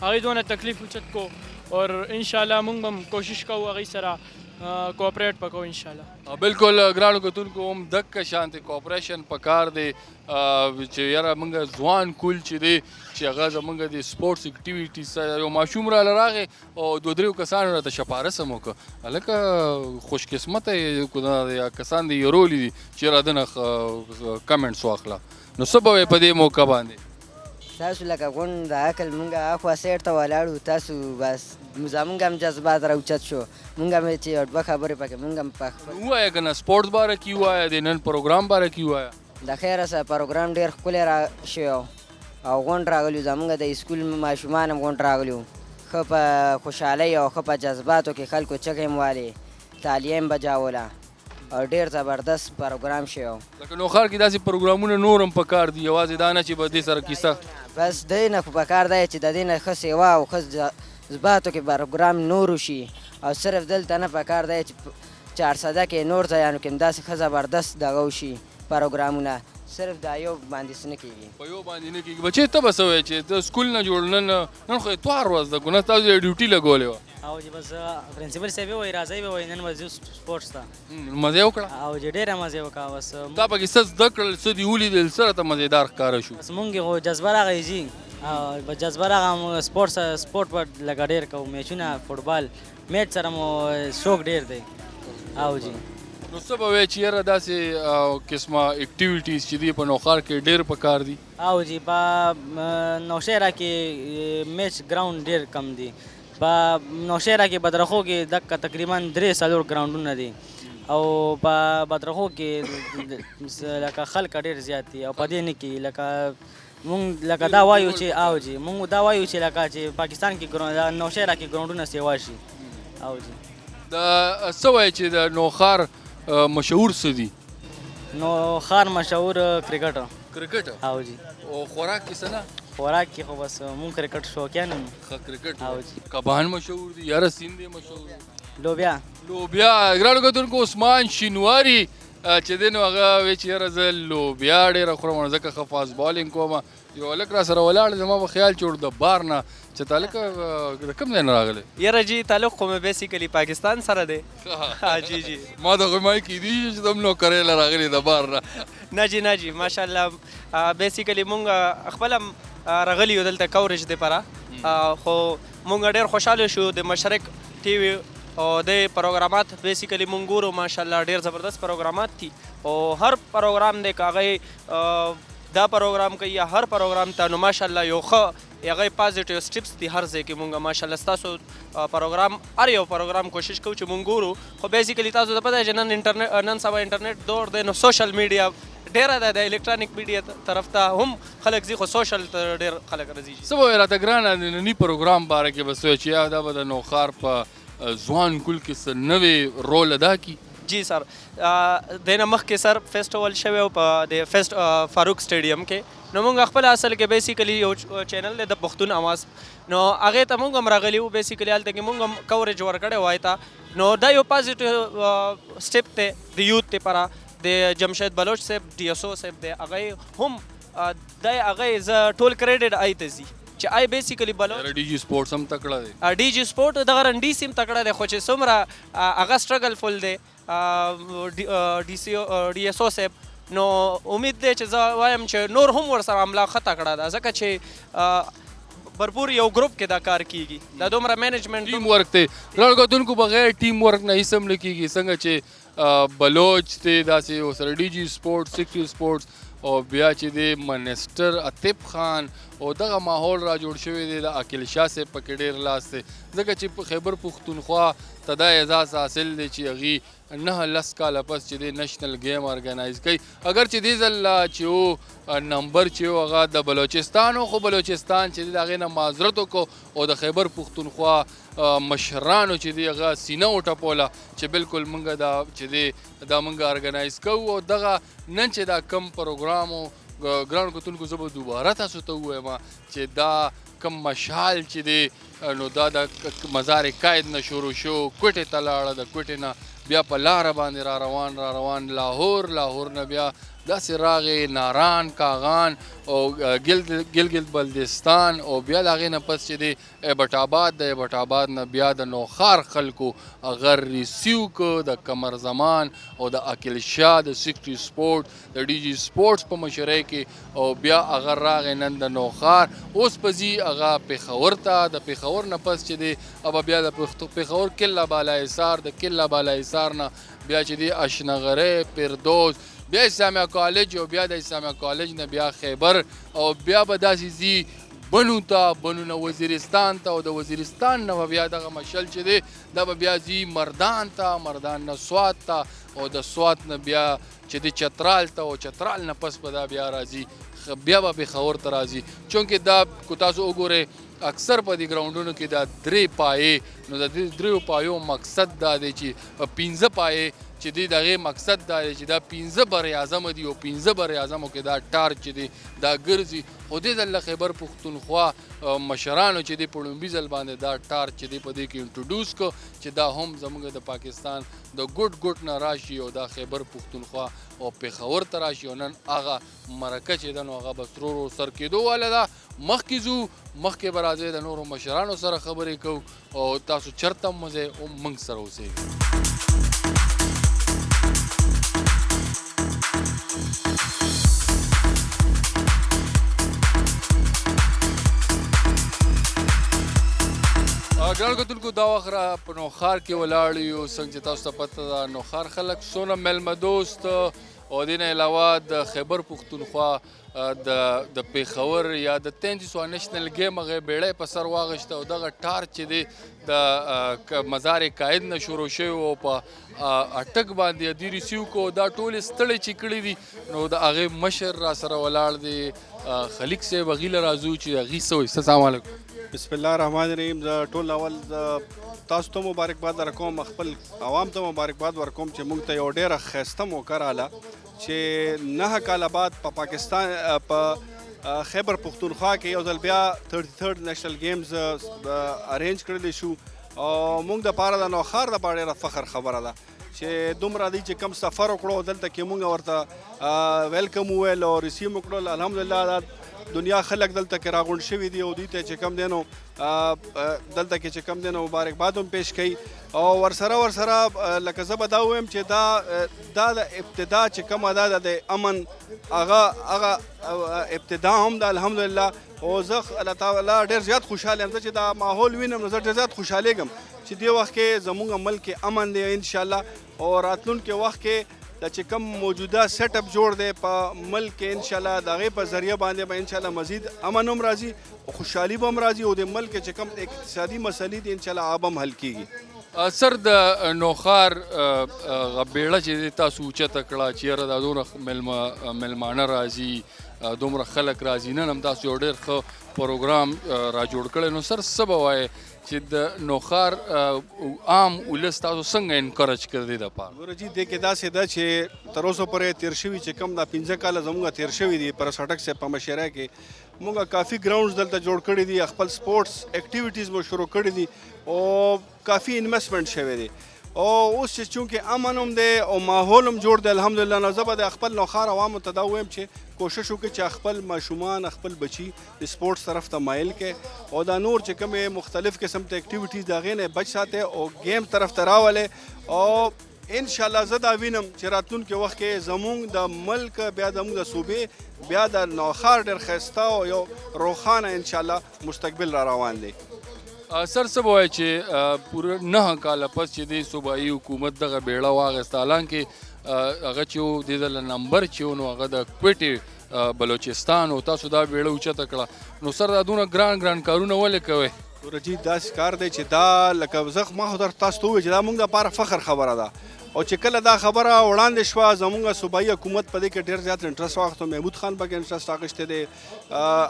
هغوی دونه تکلیف اوچت کو اور انشاءالله مونږ به هم کوشش کوو هغوی سره کوآپریټ به کوو انشاءالله. بالکل ګرانو کتونکو هم دقه شانتې کوآپریشن پکار دی چې یاره موږ ځوان کول چې دی چې هغه زموږ د سپورټس اکټیویټي سره یو ماشوم راله راغی او دوه درېو کسانو راته شپارس هم وکړه. هلکه خوش قسمته کسان دې یرولی دي چې را دنه کمنټس واخله. نو څه به وایې په دې موقع باندې؟ تاسو لکه غونډ د عقل مونږ اخوا سیټ ته ولاړو. تاسو بس زمونږ هم جذبات راوچت شو. مونږ هم چې یو دوه خبرې پکې مونږ هم ووایه که نه سپورټس باره کې ووایه د نن پروګرام باره کې ووایه. د خیره سره پروګرام ډېر ښکلی را شوی او غونډ راغلی و. زمونږ د اسکول ماشومان هم غونډ راغلي وو. ښه په خوشحالۍ او ښه په جذباتو کې خلکو چغې هم والې تالیه هم بجاوله او ډېر زبردست پروګرام شوی و. لکه نوښار کې داسې پروګرامونه نور هم پکار دي یوازې دا نه چې به دې سره کیسه. بس دی نه خو پکار دی چې د دې نه ښه سیوا او ښه جذباتو کې پروګرام نور وشي او صرف دلته نه پکار دی چې چارسده کې نور ځایانو کې هم داسې ښه زبردست دغه وشي پروګرامونه. صرف دا یو باندې څه نه کېږي. په یو باندې نه کېږي. بچې ته به څه وایې چې ته سکول نه جوړ نن خو اتوار ورځ ده ګناه تاسو یې ډیوټي لګولې وه. او چې بس پرنسپل صاحب وایي راځئ به وایي نن به ځو سپورټس ته. مزه یې وکړه؟ او چې ډېره مزه یې وکړه. بس تا پکې څه زده کړل څه دې ولیدل څه راته مزېدار ښکاره شو؟ بس مونږ خو جذبه راغی جي او جذبه راغی. سپورټ به لکه ډېر کوو میچونه فوټبال میچ سره مو شوق ډېر دی. او جي نو څه به وایې چې یاره داسې قسمه اکټیویټیز چې دي په نوښار کې ډېر پکار دي؟ او جي په نوشهره کې میچ ګراوند ډېر کم دي. په نوشهره کې بدرخو کې دقه تقریبا 3-4 ګراوندونه دي او په بدرخو کې لکه خلک ډېر زیات دي او په دې نه کې لکه مونږ لکه دا وایو چې او جي مونږ دا وایو چې لکه چې پاکستان کې نوشهره کې ګراوندونه سیوا شي. او جي دا څه وایې چې د نوښار مشهور څه دي؟ نوښار مشهور کرکټ. کرکټ؟ او جي. او خوراک کې څه نه؟ خوراک کې خو بس مونږ کرکټ شوقیان یو. ښه کرکټ. او جي. کبان مشهور دي یاره سیند یې مشهور دی. لوبیا. لوبیا ګرانو کتونکو عثمان شینواري چې دی نو هغه وایي چې یاره زه لوبیا ډېره خورم ځکه ښه فاست بالینګ کوم. یو هلک را سره ولاړ زما به خیال چې د بار نه چې تعلق د کوم ځای نه راغلی؟ یاره جي تعلق خو مې بیسیکلي پاکستان سره دی. جی جی ما د غمای کېدي چې د نوکرۍ له راغلي د بار نه. نه جي نه جي ماشاءالله بیسیکلي مونږ خپله راغلي یو دلته کورج دپاره خو مونږ ډېر خوشحاله شو د مشرق ټي وي او د پروګرامات بیسیکلی مونږ ګورو ماشاءالله ډېر زبردست پروګرامات دي او هر پروګرام دی که هغه دا پروګرام کوي یا هر پروګرام ته نو ماشاءالله یو ښه هغه پازیټیو سټیپس دي هر ځای کې مونږ ماشاءالله ستاسو پروګرام هر یو پروګرام کوشش کوو چې مونږ ګورو خو بیسیکلی تاسو ته پته چې نن سبا انټرنیټ دور دی نو سوشل میډیا ډېره ده د الکترونیک میډیا طرف ته هم خلک ځي خو سوشل ته ډېر خلک راځي. څه به وایې راته ګرانه د ننني پروګرام باره کې به څه وایې چې یا دا به د نوښار په ځوان کل کې څه نوې رول ادا کړي؟ جی سر دینه مخکې سر فیسټیول شوی و په د فاروق سټیډیم کې نو موږ خپل اصل کې بیسیکلی یو چینل دی د پښتون اواز نو هغې ته موږ هم راغلي وو بیسیکلی هلته کې موږ هم کوریج ورکړی وای ته نو دا یو پازیټیو سټیپ دی د یوت دپاره د جمشید بلوچ صاحب ډي ایس او صاحب دی هغې هم دی هغې زه ټول کریډټ آی ته ځي چې آی بیسیکلی بلوچ ډي جي سپورټس هم تکړه دی ډي جي سپورټ دغه رنډي سیم تکړه دی خو چې څومره هغه سټرګل فل دی ډي ایس او صاحب نو امید دی چې زه وایم چې نور هم ورسره عمله ښه تکړه ده ځکه چې भरपूर یو ګروپ کې دا کار کیږي دا دومره مینجمنټ ټیم ورک دی لړ کتونکو بغیر ټیم ورک نه هیڅ هم نه کیږي څنګه چې بلوچ دی داسې ورسره ډي جي سپورټس سکسي سپورټس او بیا چې دی منسټر عطیب خان او دغه ماحول را جوړ شوی دی د عاقل شاه صاحب پکې ډېر لاس دی ځکه چې په خیبر پښتونخوا ته دا اعزاز حاصل دی چې هغې 9 کاله پس چې دی نشنل گیم ارګنایز کوي اگر چې دې ځل چې و نمبر چې و هغه د بلوچستان و خو بلوچستان چې دی د هغې نه معذرت وکړو او د خیبر پښتونخوا مشرانو چې دی هغه سینه وټپوله چې بلکل موږ دا چې دی دا موږ ارګنایز کوو او دغه نن چې دا کم پروګرام و ګرانو کتونکو زه به دوباره تاسو ته ووایم چې دا کم مشال چې دی نو دا د مزار قاید نه شروع شو کوټې ته لاړه د کوټې نه بیا په لاره باندې را روان لاهور نه بیا داسې راغې ناران کاغان او ګلګت بلتستان او بیا د هغې نه پس چې دی ایبټ آباد د ایبټ آباد نه بیا د نوښار خلکو هغه ریسیو که د قمر زمان او د عاقل شاه د سکسي سپورټ د ډي جي سپورټس په مشرۍ کې او بیا هغه راغې نن د نوښار اوس به ځي هغه پېښور ته د پېښور نه پس چې دی ابه بیا د پېښور کله بالا حصار د کله بالا حصار نه بیا چې دی اشنغرۍ فردوس بیا اسلامیه کالج او بیا د اسلامیه کالج نه بیا خیبر او بیا به داسې ځي بنو ته بنو نه وزیرستان ته او د وزیرستان نه به بیا دغه مشل چې دی دا به بیا ځي مردان ته مردان نه سوات ته او د سوات نه بیا چې دی چترال ته او چترال نه پس به دا بیا راځي بیا به پېښور ته راځي چونکې دا که تاسو وګورئ اکثر په دې ګراونډونو کې دا 3 پایې نو د دې 3 پایو مقصد دا دی چې 15 پایې چې دی د هغې مقصد دا دی چې دا 15 بر اعظمه دي او 15 بر اعظمو کې دا ټارچ چې دی دا ګرځي خو دې ځل له خیبر پښتونخوا مشرانو چې دی په لومبي ځل باندې دا ټارچ چې دی په دې کې انټروډوس کړو چې دا هم زموږ د پاکستان د ګوټ نه راشي او دا خیبر پښتونخوا او پېښور ته راشي او نن هغه مرکه چې ده نو هغه به سرو سر کېدو واله ده مخکې ځو مخکې به راځئ د نورو مشرانو سره خبرې کوو او تاسو چرته هم مزئ او موږ سره اوسئ ګرانو کتونکو دا وخت را په نوښار کې ولاړ یو څنګه چې تاسو ته پته ده نوښار خلک څونه میلمه دوست او دې نه علاوه د خیبر پښتونخوا د پېښور یا د 33 نېشنل ګیم هغې بیړۍ په سر واغېسته او دغه ټارچ چې دی د مزار قاید نه شروع شوی او په اټک باندې دوی ریسیو کو دا ټولې ستړې چې کړي دي نو د هغې مشر را سره ولاړ دی خلیق صاحب هغې له راځو چې هغې څه وایي السلام علیکم بسم الله الرحمن الرحیم زه ټول اول تاسو ته مبارکباد درکوم خپل عوام ته مبارکباد ورکوم چې موږ ته یو ډېره ښایسته موقع راله چې 9 کاله بعد په پاکستان په خیبر پښتونخوا کې یو ځل بیا 33 نېشنل گیمز ارینج کړلی شو او موږ دپاره د نوښار دپاره ډېره فخر خبره ده چې دومره دی چې کم سفر وکړو دلته کې موږ ورته ویلکم وویل او ریسیو مو کړل الحمدلله دا دنیا خلک دلته کې راغونډ شوي دي او دوی ته چې کم دی نو دلته کې چې کم دی نو مبارکباد هم پیش کوي او ورسره لکه زه به دا ووایم چې دا د ابتدا چې کومه ده د امن هغه ابتدا هم ده الحمدلله. او زه الله تعالی ډېر زیات خوشحاله یم. زه چې دا ماحول وینم نو زه ډېر زیات خوشحالېږم چې دې وخت کې زموږ ملک امن دی انشاءالله. او راتلونکي وخت کې دا چې کوم موجوده سیټ اپ جوړ دی په ملک کې انشاءالله د هغې په ذریعه باندې به انشاءالله مزید امن هم راځي او خوشحالي به هم راځي او د ملک چې کوم اقتصادي مسلې دي انشاءالله هغه به هم حل کېږي. سر د نوخار بیړه چې تاسو اوچته کړه چې یاره دا دومره میلمانه راځي دومره خلک راځي نن هم تاسو یو ډېر ښه پروګرام را جوړ کړی نو سر څه به وایې چې د نوخار عام ولس تاسو څنګه انکریج کړی دی دپاره؟ ګوره جي دې کې داسې ده چې تر اوسه پورې تېر شوي چې کوم دا 15 کاله زموږ تېر شوي دي پر سټک صاحب په مشره کې موږ کافي ګراونډز دلته جوړ کړي دي خپل سپورټس اکټیویټیز مو شروع کړي دي او کافي انویسټمنټ شوی دی او اوس چې چونکې امن هم دی او ماحول هم جوړ دی الحمدلله نو زه به د خپل نوخار عوامو ته دا ووایم چې کوشش وکړي چې خپل ماشومان خپل بچي د سپورټس طرف ته مایل کړي او دا نور چې کومې مختلف قسم ته اکټیویټیز د هغې نه بچ ساتي او گیم طرف ته راولي او انشاءالله زه دا وینم چې راتلونکي وخت کې زموږ د ملک بیا زموږ د صوبې بیا د نوخار ډېر ښایسته او یو روښانه انشاءالله مستقبل را روان دی. سر څه به وایي چې پوره 9 کاله پس چې د صوبایي حکومت دغه بیړه واخیسته حالانکې هغه چې و د دله نمبر چې و نو هغه د کوټې بلوچستان او تاسو دا بیړه اوچته کړه نو سر دا دونه ګران کارونه ولې کوئ؟ ګوره جي داسې کار دی چې دا لکه زه ما خو تاسو ته وویل چې دا موږ دپاره فخر خبره ده او چې کله دا خبره وړاندې شوه زموږ صوبایي حکومت په دې کې ډېر زیات انټرسټ واخیستو. محمود خان پکې انټرسټ اخیستی دی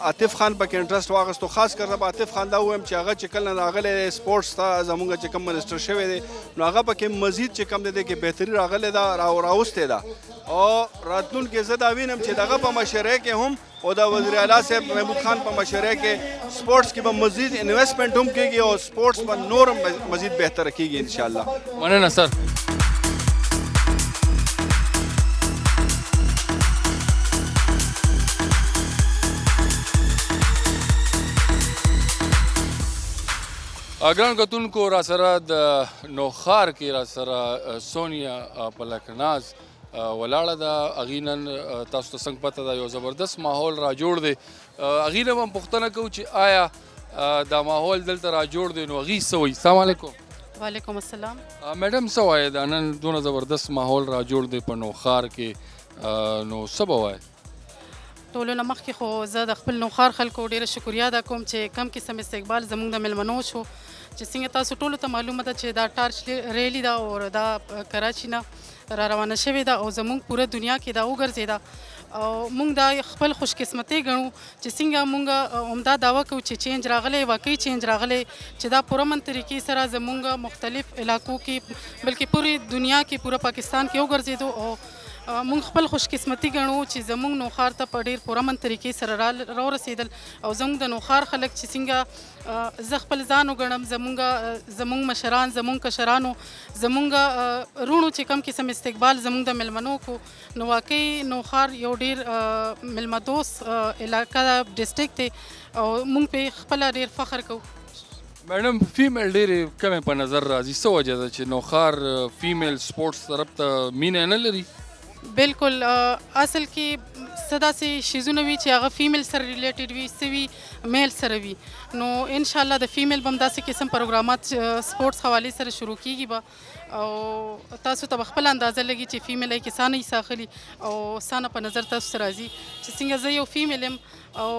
عاطف خان پکې انټرسټ واخیستو. خاص کر زه به عاطف خان دا ووایم چې هغه چې کله راغلی سپورټس ته زموږ چې کوم منسټر شوی دی نو هغه پکې مزید چې کوم دی کې بهتري راغلی ده راوستې ده او راتلونکي زه دا وینم چې دغه په مشرۍ کې هم او د وزیر اعلی صاحب محمود خان په مشرۍ کې سپورټس کې به مزید انویسټمنټ هم کېږي او سپورټس به نور هم مزید بهتره کېږي انشاءالله. مننه سر. ګران کتونکو را سره د نوخار کې را سره سونیا پلکناز ولاړه ده هغې نن تاسو ته څنګه پته ده یو زبردست ماحول را جوړ دی هغې نه به هم پوښتنه کوو چې آیا دا ماحول دلته را جوړ دی نو هغې څه وایي؟ السلام علیکم. وعلیکم السلام. میډم څه وایي دا نن دونه زبردست ماحول را جوړ دی په نوخار کې نو څه به وایي؟ ټولو نه مخکې خو زه د خپل نوخار خلکو ډېره شکریا ادا کوم چې کم قسم استقبال زموږ د میلمنو شو چې څنګه تاسو ټولو ته معلومه ده چې دا ټارچ ریلی ده او دا کراچي نه را روانه شوې ده او زموږ پوره دنیا کې دا وګرځېده او موږ دا خپل خوش قسمتۍ ګڼو چې څنګه موږ همدا دعوه کوو چې چینج راغلی واقعي چینج راغلی چې دا پوره من طریقې سره زموږ مختلف علاقو کې بلکې پوری دنیا کې پوره پاکستان کې وګرځېدو او موږ خپل خوش قسمتي ګڼو چې زموږ نوخار ته په ډېر پوره من طریقې سره راورسېدل او زموږ د نوخار خلک چې څنګه زه خپل ځان وګڼم زموږ مشران زموږ کشرانو زموږ رونو چې کم قسم استقبال زموږ د میلمنو کو نو واقعي نوخار یو ډېر میلمه دوست علاقه ډسټرکټ دی او موږ پې خپله ډېر فخر کوو. میډم فیمیل ډېرې کمې په نظر راځي څه وجه ده چې نوخار فیمیل سپورټس طرف ته مینه نه لري؟ بالکل اصل کې څه داسې شیزونه وي چې هغه فیمیل سره ریلیټډ وي څه وي میل سره وي نو انشاءالله د فیمیل به هم داسې قسم پروګرامات سپورټس حوالې سره شروع کېږي به او تاسو ته به خپله اندازه لګي چې فیمیل یې کې سانه ساخلي او سانه په نظر تاسو ته راځي چې څنګه زه یو فیمیل یم او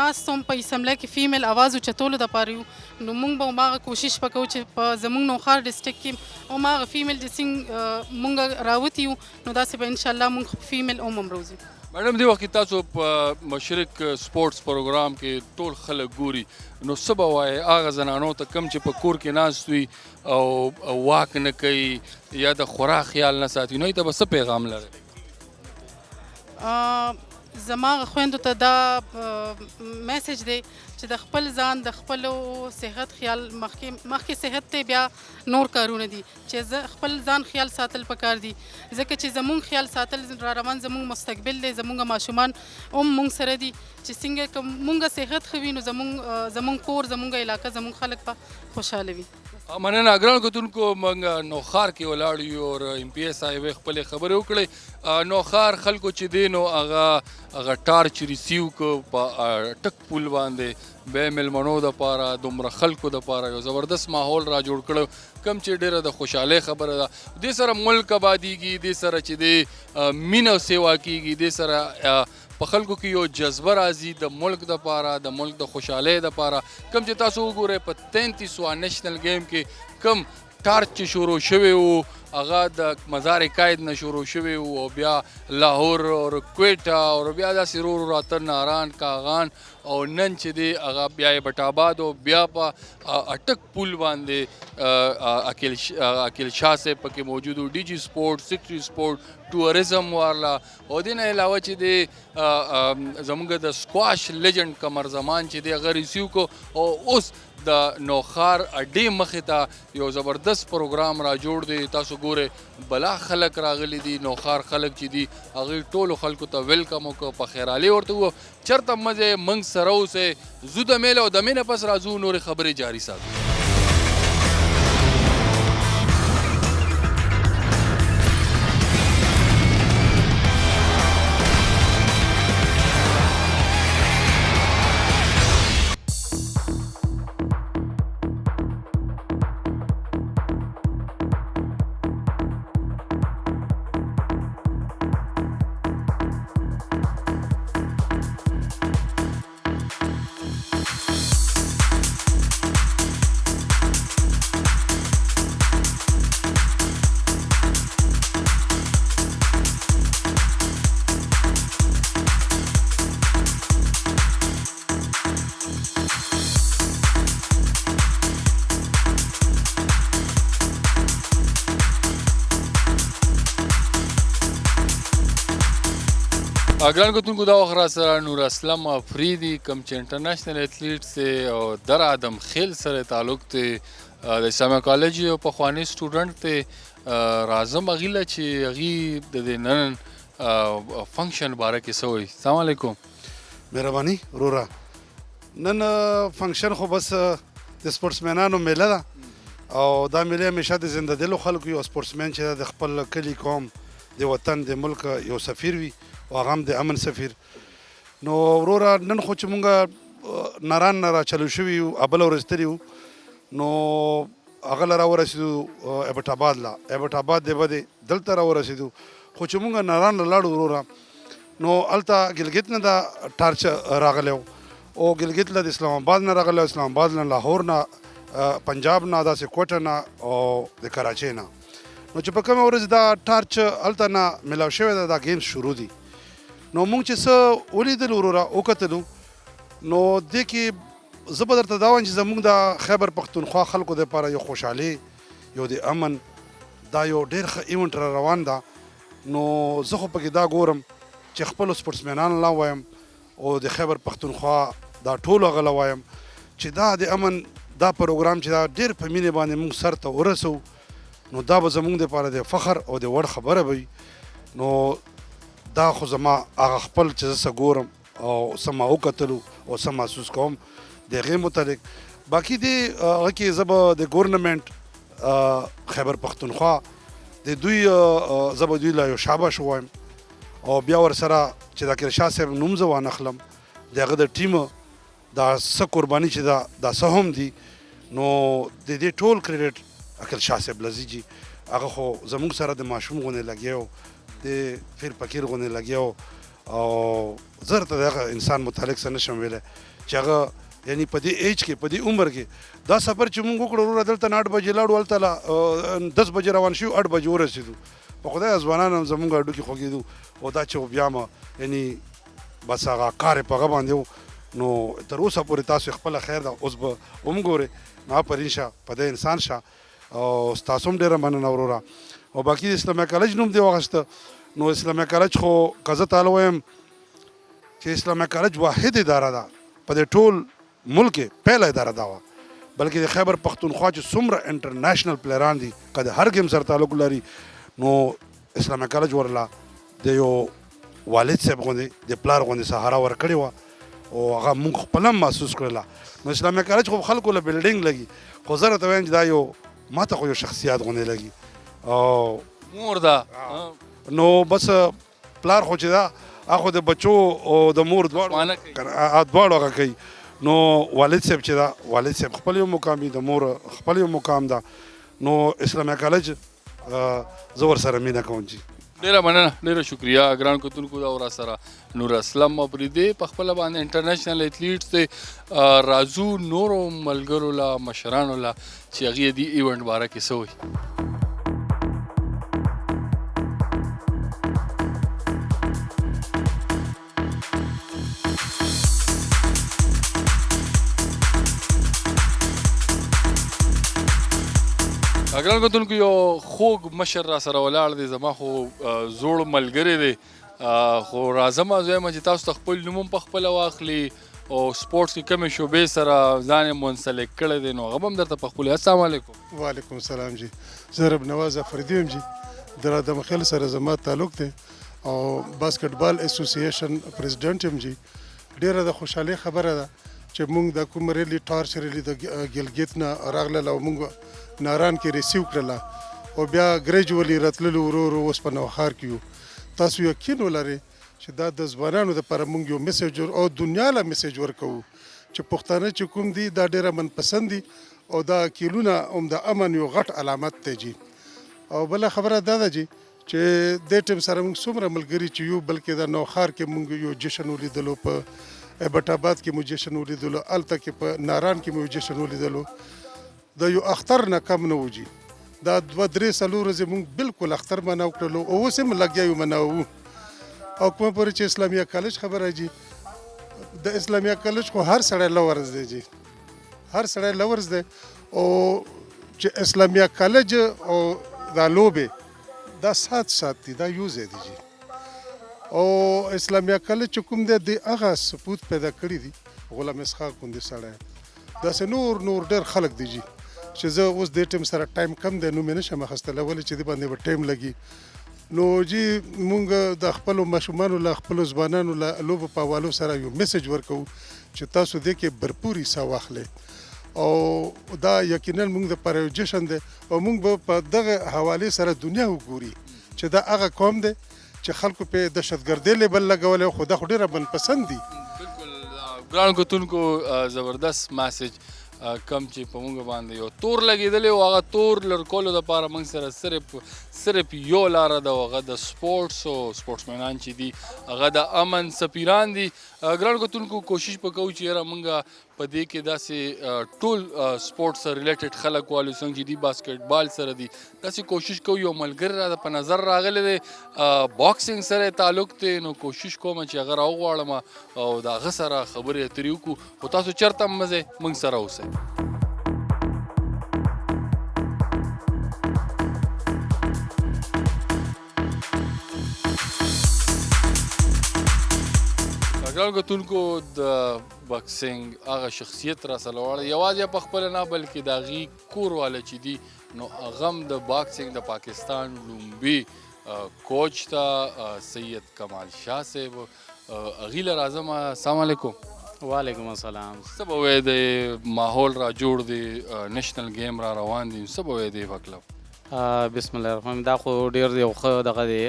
ناست هم په اسمبلی کې فیمیل اواز اوچتولو دپاره یو نو موږ به هماغه کوشش به کوو چې په زموږ نوخار ډسټرکټ کې هماغه فیمیل چې څنګه موږ راوتي یو نو داسې به انشاءالله موږ فیمیل هم روزو. میډم دې وخت تاسو په مشرق سپورټس پروګرام کې ټول خلک ګوري نو څه به وایې هغه زنانو ته کم چې په کور کې ناست وي او واک نه کوي یا د خوراک خیال نه ساتي نو هغې ته به څه پیغام لرئ؟ زما خویندو ته دا میسج دی چې د خپل ځان د خپلو صحت خیال مخکې صحت ته بیا نور کارونه دي چې خپل ځان خیال ساتل پکار دي ځکه چې زموږ خیال ساتل را روان زموږ مستقبل دی زموږ ماشومان هم موږ سره دي چې څنګه که موږ صحت ښه وي نو زموږ کور زموږ علاقه زموږ خلک به خوشحاله وي. مننه ګران کتونکو موږ نوخار کې ولاړ یو او ایم پی ایس صاحب خپلې خبرې وکړې نوخار خلکو چې دی نو هغه ټارچ ریسیو کو په ټک پول باندې بیا میلمنو دپاره دومره خلکو دپاره یو زبردست ماحول را جوړ کړو کم چې ډېره د خوشحالۍ خبره ده دې سره ملک آبادیږي دې سره چې دی مینه سیوا کیږي دې سره په خلکو کې یو جذبه راځي د ملک دپاره د ملک د خوشحالۍ دپاره کم چې تاسو وګورئ په 33 نیشنل گیم کې کم ټارچ چې شروع شوی و هغه د مزار قاید نه شروع شوی و او بیا لاهور او کویټا او بیا داسې ورو ورو راته ناران کاغان او نن چې دی هغه بیا یې بټ آباد او بیا په اټک پول باندې عقیل شاه صاحب پکې موجود و ډي جي سپورټ سکټري سپورټ ټوریزم والا او دې نه علاوه چې دی زموږ د سکواش لیجنډ قمر زمان چې دی هغه ریسیو کو او اوس د نوخار اډې مخې ته یو زبردست پروګرام را جوړ دی تاسو ګورئ بلا خلک راغلي دي نوخار خلک چې دي هغوی ټولو خلکو ته ویلکم وکړه په خیرالي ورته ووایه چېرته مزې موږ سره اوسئ زو د میله او د مینه پس راځو نورې خبرې جاري ساتو ګران کتونکو دا وخت را سره نور اسلم افریدي کوم چې انټرنیشنل ایتھلیټ دی او در آدم خیل سره تعلق دی د اسلامي کالج یو پخوانی سټوډنټ دی راځم هغې له چې هغې د دې نن فنکشن باره کې څه وایي السلام علیکم مهرباني وروره نن فنکشن خو بس د سپورټسمینانو میله ده او دا میله همیشه د زنده دلو خلکو یو سپورټسمین چې د خپل کلي قوم د وطن د ملک یو سفیر وي او هغه هم د امن سفیر نو وروره نن خو چې مونږ ناران نه راچلو شوي یو بله ورځ تلي وو نو هغه له راورسېدو ایبټ آباد له ایبټ آباد دی به دی دلته راورسېدو خو چې مونږ ناران له لاړو وروره نو هلته ګلګت نه دا ټارچ راغلی او ګلګت له د اسلام آباد نه راغلی اسلام آباد نه لاهور نه پنجاب نه داسې کوټه نه او د کراچۍ نه نو چې په کومه ورځ دا ټارچ هلته نه میلاو شوی ده دا گیمز شروع دي نو مونږ چې څه ولیدل وروره وکتلو نو دې کې زه به درته دا وایم چې زموږ د خیبر پښتونخوا خلکو دپاره یو خوشحالي یو د امن دا یو ډېر ښه ایونټ را روان ده نو زه خو پکې دا ګورم چې خپلو سپورټسمینانو لا وایم او د خیبر پښتونخوا دا ټولو هغه له وایم چې دا د امن دا پروګرام چې دا ډېر په مینې باندې مونږ سر ته ورسوو نو دا به زموږ دپاره د فخر او د وړ خبره به وي نو دا خو زما هغه خپل چې زه څه ګورم او څه ما وکتلو او څه محسوس کوم د هغې متعلق باقي دې هغه کې زه به د ګورنمنټ خیبر پښتونخوا د دوی زه به دوی له یو شاباش ووایم او بیا ورسره چې د عقیل شاه صاحب نوم زه وانخلم د هغه د ټیم دا څه قرباني چې دا څه هم دي نو د دې ټول کریډټ عقیل شاه صاحب لزیجي هغه خو زموږ سره د ماشوم غونې لګیا د پیر فقیر غونې لګیا او زه ورته د هغه انسان متعلق څه نشم ویلی چې هغه یعنی په دې ایج کې په دې عمر کې دا سفر چې مونږ وکړو وروره دلته نه 8 بجې لاړو هلته له 10 بجې روان شوي 8 بجې ورسېدو په خدای ځوانان هم زمونږ هډوکي خوږېدو او دا چې بیا مه یعنی بس هغه کار یې په هغه باندې و نو تر اوسه پورې تاسو خپله خیر ده اوس به ومګورئ نو آفرین شه په دې انسان شه او ستاسو هم ډېره مننه وروره او باقي د اسلامي کالج نوم دې واخیسته نو اسلامي کالج خو که زه تعالی وایم چې اسلامي کالج واحد اداره ده په دې ټول ملک کې پیله اداره دا وه بلکې د خیبر پښتونخوا چې څومره انټرنیشنل پلیران دي که د هر ګیم سره تعلق لري نو اسلامي کالج ورله د یو والد صاحب غوندې د پلار غوندې سهارا ورکړې وه او هغه موږ خپل هم محسوس کړله. نو اسلامي کالج خو خلکو له بلډینګ لګي، خو زه راته وایم چې دا یو ماته خو یو شخصیت غوندې لګي. او مور ده نو بس پلار خو چې دا هغه د بچو او د مور دواړو هغه کوي. نو والد صاحب چې دا والد صاحب خپل یو مقام دی، د مور خپل یو مقام ده. نو اسلامي کالج زه ورسره مینه کوم. ډیره مننه، ډیره شکریا ګران کتونکو. دا ورا سره نور اسلم افریدي په خپل باندې انټرنیشنل ایتھلیټس ته رازو نورو ملګرو لا مشرانو لا چې هغه دی ایونت باره کې سوی. ګران کتونکو یو خوږ مشر را سره ولاړ دی، زما خو زوړ ملګری دی، خو راځم زویم چې تاسو ته خپل نوم په خپله واخلي او سپورټس کې کومې شعبې سره ځان یې منسلک کړی دی، نو هغه به هم درته په خپل. السلام علیکم. وعلیکم السلام جی. زه رب نواز افریدي یم جی، د رادم خیل سره زما تعلق دی او باسکټبال اسوسییشن پریزیډنټ یم جی. ډیره د خوشحالۍ خبره ده چې موږ د کوم ریلي ټارچ ریلي د ګلګیت نه راغلل او موږ ناران کې ریسیو کړله او بیا ګریجوالي راتللو ورو ورو اوس په نوښار کې یو. تاسو یقین ولرئ چې دا د ځوانانو دپاره موږ یو میسیج او دنیا له میسیج ورکوو چې پښتانه چې کوم دي دا ډېره منپسند دي او دا کیلونه هم د امن یو غټ علامت دی جي. او بله خبره دا ده جي چې دې ټیم سره موږ څومره ملګري چې یو، بلکې د نوښار کې موږ یو جشن ولیدلو، په ایبټ آباد کې مو جشن ولیدلو، هلته کې په ناران کې مو جشن ولیدلو. د یو اختر نه کم نه و جي. دا 2-3 ورځې موږ بالکل اختر مناو کړلو او اوس هم لګیا یو مناوو. او کومه پورې چې اسلامیه کالج خبره جي، د اسلامیه کالج خو هر سړی لورز دی جي، هر سړی لورز دی. او چې اسلامیه کالج او دا لوبې دا سات دي، دا یو ځای دی جي. او اسلامیه کالج چې کوم دی د هغه سپوت پیدا کړي دي غلام اسحاق غوندې سړی. داسې نور ډېر خلک دی جي چې زه اوس دې ټیم سره ټایم کم دی نو مې نشم اخیستلی، ولې چې دې باندې به ټایم لګي. نو جي مونږ د خپلو ماشومانو له خپلو ځوانانو له لوبو په حوالو سره یو میسیج ورکوو چې تاسو دې کې بھرپور حصه واخلئ. او دا یقینا مونږ دپاره یو جشن دی او مونږ به په دغه حوالې سره دنیا وګوري چې دا هغه قوم دی چې خلکو پې دهشتګردۍ لیبل لګولی، خو دا خو ډېره منپسند دي. بالکل ګران کتونکو زبردست میسیج کم چې په موږ باندې یو تور لګېدلی او هغه تور لرې کولو دپاره موږ سره صرف یو لاره ده، هغه د سپورټس او سپورټسمینان چې دي هغه د امن سفیران دي. ګران کتونکو کوشش به کوو چې یاره موږ په دې کې داسې ټول سپورټ سره ریلیټډ خلک والو څنګه چې دي باسکټبال سره دي داسې کوشش کوو. یو ملګری را په نظر راغلی دی باکسینګ سره تعلق دی، نو کوشش کوم چې هغه راوغواړم او د هغه سره خبرې اترې وکړو. خو تاسو چېرته هم مزئ موږ سره اوسئ. ګران کتونکو د باکسینګ هغه شخصیت را سره ولاړ یوازې په خپله نه بلکې د هغې کور والا چې دي نو هغه هم د باکسینګ د پاکستان لومبي کوچ ته سید کمال شاه صاحب هغې له راځم. السلام علیکم. وعلیکم السلام. څه به وایې د ماحول را جوړ دی، نیشنل گیم را روان دي، څه به وایې دې هکله؟ بسم الله الرحمن الرحیم. دا خو ډېر یو ښه دغه دی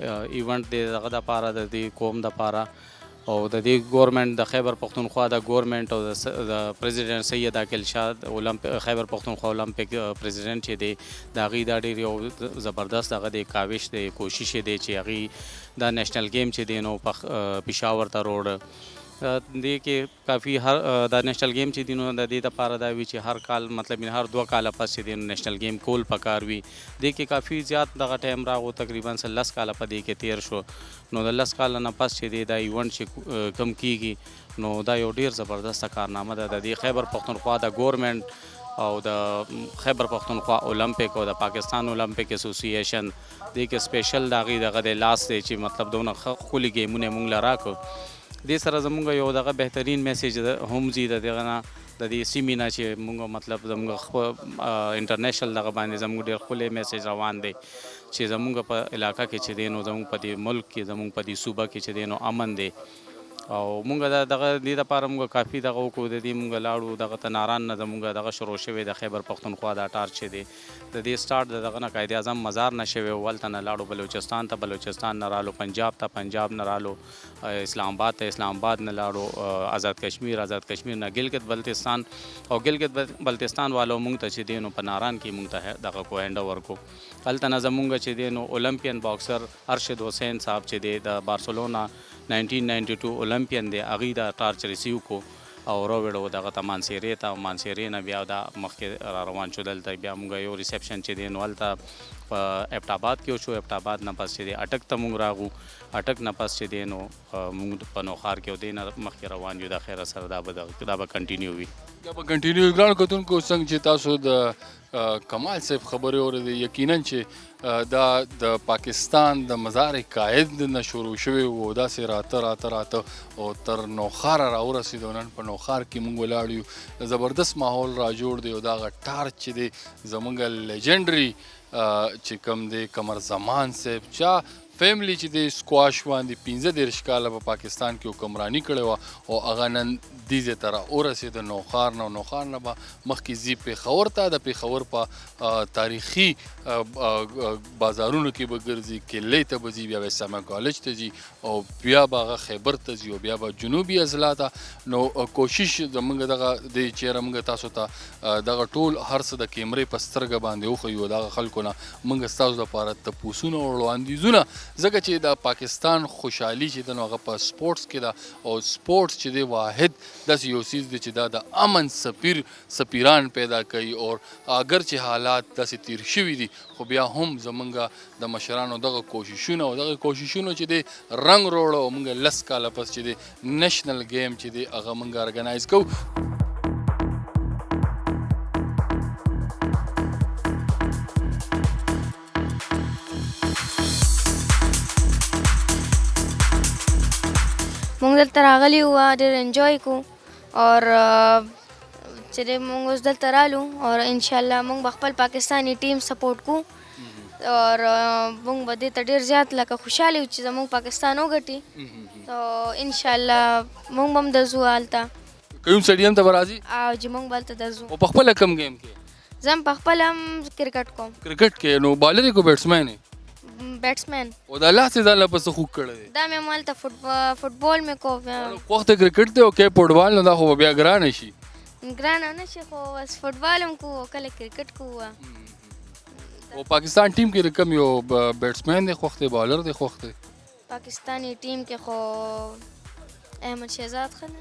ایونټ دی دغه دپاره د دې قوم دپاره او د دې ګورنمنټ د خیبر پښتونخوا د ګورنمنټ او د پریزیډنټ سید عاقل شاه خیبر پښتونخوا اولمپک پریزیډنټ چې دی د هغې دا ډېر یو زبردست دغه دی کاوش دی، کوشش دی چې هغې دا نیشنل گیم چې دی نو پېښور ته روړ. دې کې کافي هر دا نیشنل گیم چې دي نو د دې دپاره دا وي چې هر کال مطلب هر 2 کاله پس چې دی نو نیشنل گیم کول پکار وي. دې کې کافي زیات دغه ټایم راغو، تقریبا 10 کاله په دې کې تیر شو. نو د 10 کاله نه پس چې دی دا ایونټ چې کم کیږي نو دا یو ډېر زبردسته کارنامه ده د دې خیبر پښتونخوا د ګورنمنټ او د خیبر پښتونخوا اولمپک او د پاکستان اولمپک اسوسییشن. دې کې سپیشل د هغې دغه دی لاس دی چې مطلب دونه ښکلي ګیمونه موږ له راکړو. دې سره زموږ یو دغه بهترین میسیج هم ځي د دغه نه د دې سیمې نه چې موږ مطلب زموږ انټرنیشنل دغه باندې زموږ ډېر ښکلی میسیج روان دی چې زموږ په علاقه کې چې دی نو زموږ په دې ملک کې زموږ په دې صوبه کې چې دی نو امن دی. او مونږ دغه دې دپاره مونږ کافي دغه وکړو د دې مونږ لاړو دغه ته ناران نه زمونږ دغه شروع شوی د خیبر پښتونخوا دا ټارچ چې دی د دې سټارټ د دغه نه قائد اعظم مزار نه شوی و هلته نه لاړو بلوچستان ته بلوچستان نه رالو پنجاب ته پنجاب نه رالو اسلام آباد ته اسلام آباد نه لاړو آزاد کشمیر نه گلگت بلتستان او گلگت بلتستان والو مونږ ته چې دی نو په ناران کې مونږ ته دغه کو هینډ اوور کو هلته نه زمونږ چې دی نو اولمپین باکسر ارشد حسین صاحب چې دی د بارسلونا 1992 اولمپین دی هغوی دا ټارچ ریسیو کو او راوړو دغه ته مانسیرې ته مانسیرې نه بیا دا مخکې را روان شو دلته بیا مونږ یو ریسپشن چې دی نو هلته په ابټاباد کې وشو ابټاباد نه پس چې دی اټک ته مونږ راغو اټک نه پس چې دی نو مونږ په نوخار کې دی نه مخکې روان یو د خیره سره دا به کنټینیو وي دا به کنټینیو وي ګرانو کتونکو څنګه چې تاسو د کمال صاحب خبرې اورېدې یقینا چې دا د پاکستان د مزار قائد نه شروع شوی و داسې راته او تر نوخاره راورسېدو نن په نوخار کې مونږ ولاړ یو زبردست ماحول را جوړ دی او دا هغه ټارچ چې دی زمونږ لیجنډري چې کوم دی قمر زمان صاحب چا فیملی چې د سکواش باندې 15 کاله په پاکستان کې حکمراني کړې وه او هغه نن دې ځای ته راورسېده نوخار نه به مخکې ځي پېښور ته د پېښور په تاریخي بازارونو کې به ګرځي کلۍ ته به ځي بیا به اسلامه کالج ته ځي او بیا به هغه خیبر ته ځي او بیا به جنوبي اضلاع ته نو کوشش زموږ دغه دی چېرې موږ تاسو ته دغه ټول هر څه د کیمرې په سترګه باندې وښیو دغه خلکو نه موږ ستاسو دپاره تپوسونه او وړاندیزونه ځکه چې د پاکستان خوشحالي چې ده نو هغه په سپورټس کې ده او سپورټس چې دی واحد داسې یو څیز دی چې دا د امن سفیران پیدا کوي او اگر چې حالات داسې تیر شوي دي خو بیا هم زمونږ د مشرانو دغه کوششونه او دغه کوششونو چې دی رنګ روړه او موږ 10 کاله پس چې دی نیشنل گیم چې دی هغه موږ ارګنایز کوو مونږ دلته راغلي وو ډېر انجوای کو اور چې دی مونږ اوس دلته رالو اور انشاءالله مونږ به خپل پاکستاني ټیم سپورټ کو اور مونږ به دې ته ډېر زیات لکه خوشحاله یو چې زموږ پاکستان وګټي نو انشاءالله مونږ به هم درځو هلته کوم سټیډیم ته به راځي او چې مونږ به هلته درځو او په خپله کوم ګیم کې زه هم په خپله هم کرکټ کوم کرکټ کې نو بالر یې کو بیټسمین یې بیټسمین او د الله ځان له پس خوب کړی دی دا مې مالته فوټبال مې کو وخت کرکټ دی او کې فوټبال نو دا خو بیا ګران شي ګران نه شي خو بس فوټبال هم کو کله کرکټ کو او پاکستان ټیم کې کوم یو بیټسمین دی خوخته بالر دی خوخته پاکستانی ټیم کې خو احمد شهزاد خان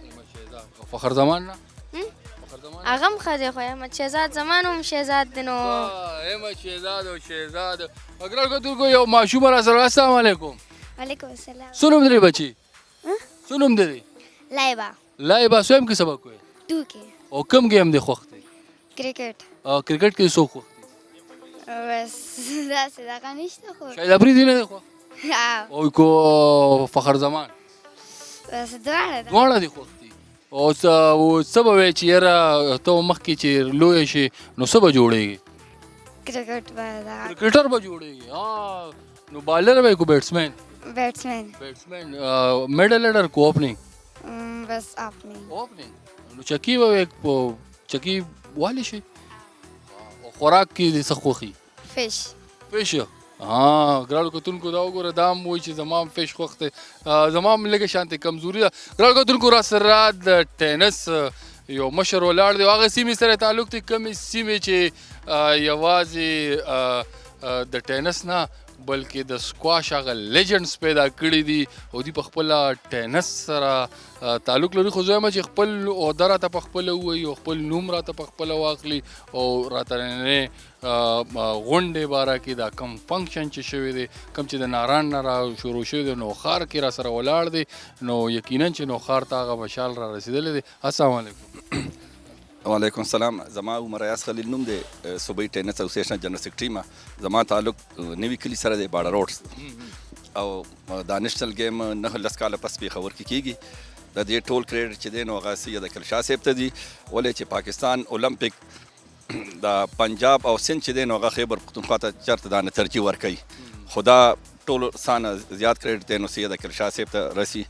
فخر زمان نه هغه هم ښه دی خو احمد شهزاد زمان هم شهزاد دی نو احمد شهزاد او شهزاد اگر کتونکو یو ماشوم را سره السلام علیکم وعلیکم السلام څو نوم دی بچي څو نوم دی لایبا سویم کې سبق کوي 2 کې او کوم گیم دی خوخته کرکټ او کرکټ کې څو خوخته بس داسې دغه نشته خو شاید افریدي نه دی خو او کو فخر زمان بس دواړه دی خوخته او څه به وایې چې یاره ته مخکې چې لویه شي نو څه به جوړېږي کرکټ کرکټر به جوړېږي نو بالر به کو بیټسمین میډل لیډر کو اوپننګ بس اوپننګ نو چکی به وایې چکی والی شي خوراک کې د څه خوښي فش ګرانو کتونکو دا وګوره دا هم وایي چې زما هم فش خوښ دی زما هم لږه شانتې کمزوري ده ګرانو کتونکو را سره د ټینس یو مشر ولاړ دی او هغه سیمې سره تعلق دی کومې سیمې چې یوازې د ټینس نه بلکې د سکواش هغه لیجنډز پیدا کړي دي او دوی په خپله ټینس سره تعلق لري خو زه وایم چې خپل عهده راته په خپله ووایي او خپل نوم راته په خپله واخلي او راته نننۍ غونډې باره کې دا کم فنکشن چې شوی دی کم چې د ناران نه را شروع شوی دی نوخار کې را سره ولاړ دی نو یقینا چې نوخار ته هغه مشال را رسېدلی دی السلام علیکم وعلیکم السلام زما عمر ایاز خلیل نوم دی صوبایي ټینس اسوسییشن جنرل سیکرټري ما زما تعلق نوي کلي سره دی باډه روډز او دا نیشنل گیم 9 کاله پس پېښور کې کیږي د دې ټول کریډټ چې دی نو هغه سید اکل شاه صاحب ته دي ولې چې پاکستان اولمپک د پنجاب او سند چې دی نو هغه خیبر پښتونخوا ته چېرته دا نه ترجیح ورکوي خو دا ټولو سانه زیات کریډټ دی نو سید اکل شاه صاحب ته رسي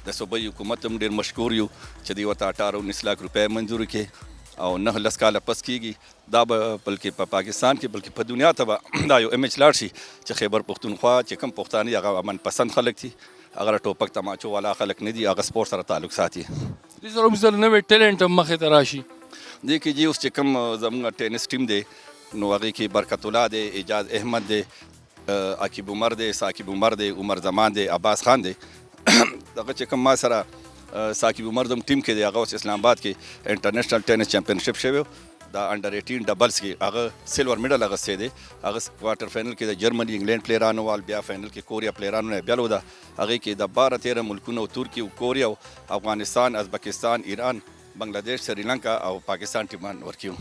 د صوبایي حکومت هم ډېر مشکور یو چې دوی ورته 18-19 لک روپۍ منظور کړي او 9 کاله پس کېږي دا به بلکې په پاکستان کې بلکې په دنیا ته به دا یو امیج لاړ شي چې خیبر پښتونخوا چې کوم پښتانه هغه امن پسند خلک دي هغه ټوپک تماچو والا خلک نه دي هغه سپورټ سره تعلق ساتي دې سره مثلا نوې ټیلنټ هم مخې ته راشي دې کې جی اوس چې کوم زموږ ټینس ټیم دی نو هغې کې برکت الله دی اعجاز احمد دی عقیب عمر دی ثاقب عمر دی عمر زمان دی عباس خان دی دغه چې کوم ما سره ثاقب عمر زم ټیم کې دی هغه اوس اسلام آباد کې انټرنیشنل ټینس چمپینشپ شوی دا انډر 18 ډبلز کې هغه سلور میډل اخیستی دی هغه کوارټر فاینل کې د جرمني انګلینډ پلیرانو وال بیا فاینل کې کوریا پلیرانو نه بیلو ده هغې کې د 12-13 ملکونو ترکیه کوریا او افغانستان ازبکستان ایران بنگلادیش سریلانکا او پاکستان ټیمان ورکیو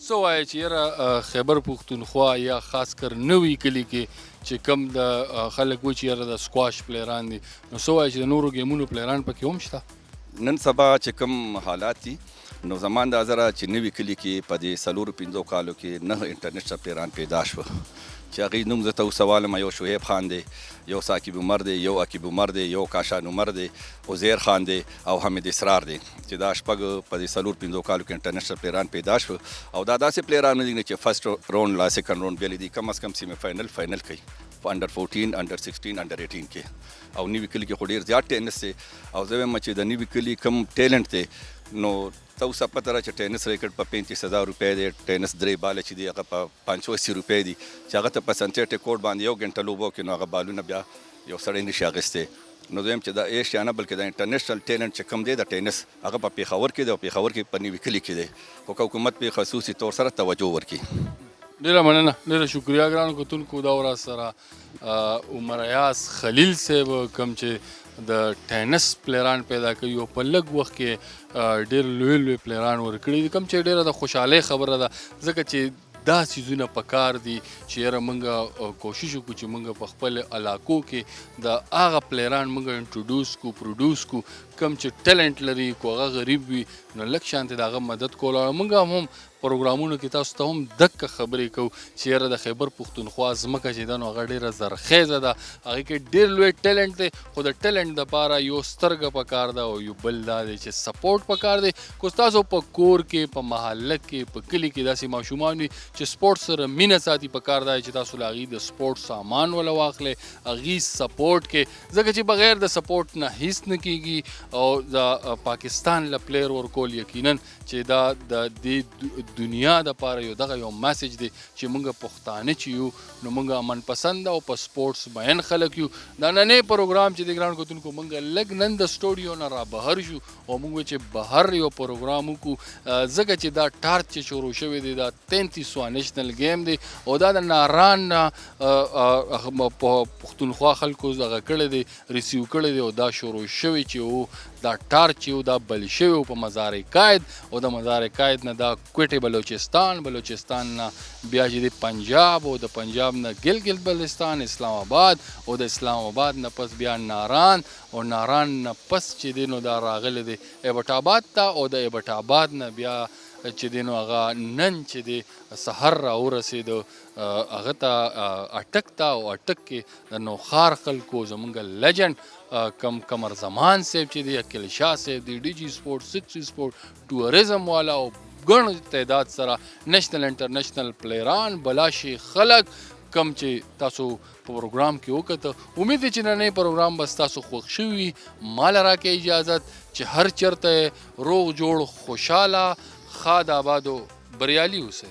څه وایي چې یاره خیبر پښتونخوا یا خاص کر نوي کلي کې چې کم د خلک وایي چې یاره د سکواش پلیران دي نو څه وایي چې د نورو ګیمونو پلیران پکې هم شته نن سبا چې کوم حالات دي نو زمان د ازره چې نوي کلي کې په دې 4-5 کالو کې 9 انټرنیشنل پلیران پیدا شوه چې هغې نوم زه ته وسوالم یو شعیب خان دی یو ثاقب عمر دی یو عقیب عمر دی یو کاشان عمر دی عزیر خان دی او حمید اسرار دی چې دا شپږ په دې 4-5 کالو کې انټرنیشنل پلیران پیدا شو او دا داسې پلیران نه دي چې فرسټ راوند لا سیکنډ راوند بیلی دي کم از کم سیمی فاینل کوي په انډر 14 انډر 16 انډر 18 کې او نیوي کلي کې خو ډېر زیات ټینس دی او زه وایم چې د نیوي کلي کم ټیلنټ دی نو ته اوس پته را چې ټینس ریکټ په 35,000 روپۍ دی ټینس 3 باله چې دی هغه په 580 روپۍ دي چې هغه ته په سنټیټ کورټ باندې 1 غنټه لوبو کې نو هغه بالونه بیا یو سړی نشي اخیستی نو دویم چې دا ایشیا نه بلکې د انټرنیشنل ټیلنټ چې کم دی د ټینس هغه په پېښور کې دی او پېښور کې په نیوي کلي کې دی خو حکومت پې خصوصي طور سره توجه ورکړي ډېره مننه ډېره شکریا ګرانو کتونکو دا ورځ سره عمر ایاز خلیل صاحب کوم چې د ټینس پلیران پیدا کوي او په لږ وخت کې ډېر لوی پلیران ورکړي دي کوم چې ډېره د خوشحالۍ خبره ده ځکه چې دا څیزونه پکار دي چې یاره موږ کوشش وکړو چې موږ په خپل علاقو کې د هغه پلیران موږ انټروډوس کو پروډوس کو کم چې ټیلنټ لري کو هغه غریب وي نو لږ شانتې د هغه مدد کول او موږ هم پروګرامونو کې تاسو ته هم دقه خبرې کوو چې یاره د خیبر پښتونخوا ځمکه چې ده نو هغه ډېره زرخیزه ده هغې کې ډېر لوی ټیلنټ دی خو د ټیلنټ دپاره یو سترګه پکار ده او یو بل دا دی چې سپورټ پکار دی کو ستاسو په کور کې په محله کې په کلي کې داسې ماشومان وي چې سپورټ سره مینه ساتي پکار ده چې تاسو له هغې د سپورټ سامان وله واخلئ هغې سپورټ کې ځکه چې بغیر د سپورټ نه هیڅ نه کیږي او د پاکستان له پلیر ورکول یقینا چې دا د دې دنیا دپاره یو دغه یو میسج دی چې موږ پښتانه چې یو نو موږ امن پسند او په سپورټس مین خلک یو دا نننی پروګرام چې د ګرانو کتونکو موږ لږ نن د سټوډیو نه را بهر شو او موږ چې بهر یو پروګرام وکړو ځکه چې دا ټارچ چې شروع شوی دی دا 33 نیشنل گیم دی او دا د ناران پښتونخوا خلکو دغه کړی دی ریسیو کړی دی او دا شروع شوی چې دا ټارچ یو دا بل شوی په مزار قاید او د مزار قاید نه دا کوټې بلوچستان نه بیا چې د پنجاب او د پنجاب نه ګلګت بلتستان اسلام آباد او د اسلام آباد نه پس بیا ناران او ناران نه پس چې دی نو دا راغلی دی ایبټ آباد ته او د ایبټ آباد نه بیا چې دی نو هغه نن چې دی سحر راورسېدو هغه ته اټک ته او اټک کې د نوخار خلکو زمونږ لیجنډ کم قمر زمان صاحب چې دی عقیل شاه صاحب دی ډي جي سپورټ سکسي سپورټ ټوریزم والا او ګڼ تعداد سره نیشنل انټرنیشنل پلیران بلاشي خلک کم چې تاسو په پروګرام کې وکړه امید دی چې نننی پروګرام بس تاسو خوښ شوي مال راکې اجازت چې هر چرته روغ جوړ خوشحاله خاد آباد و بریالي اوسئ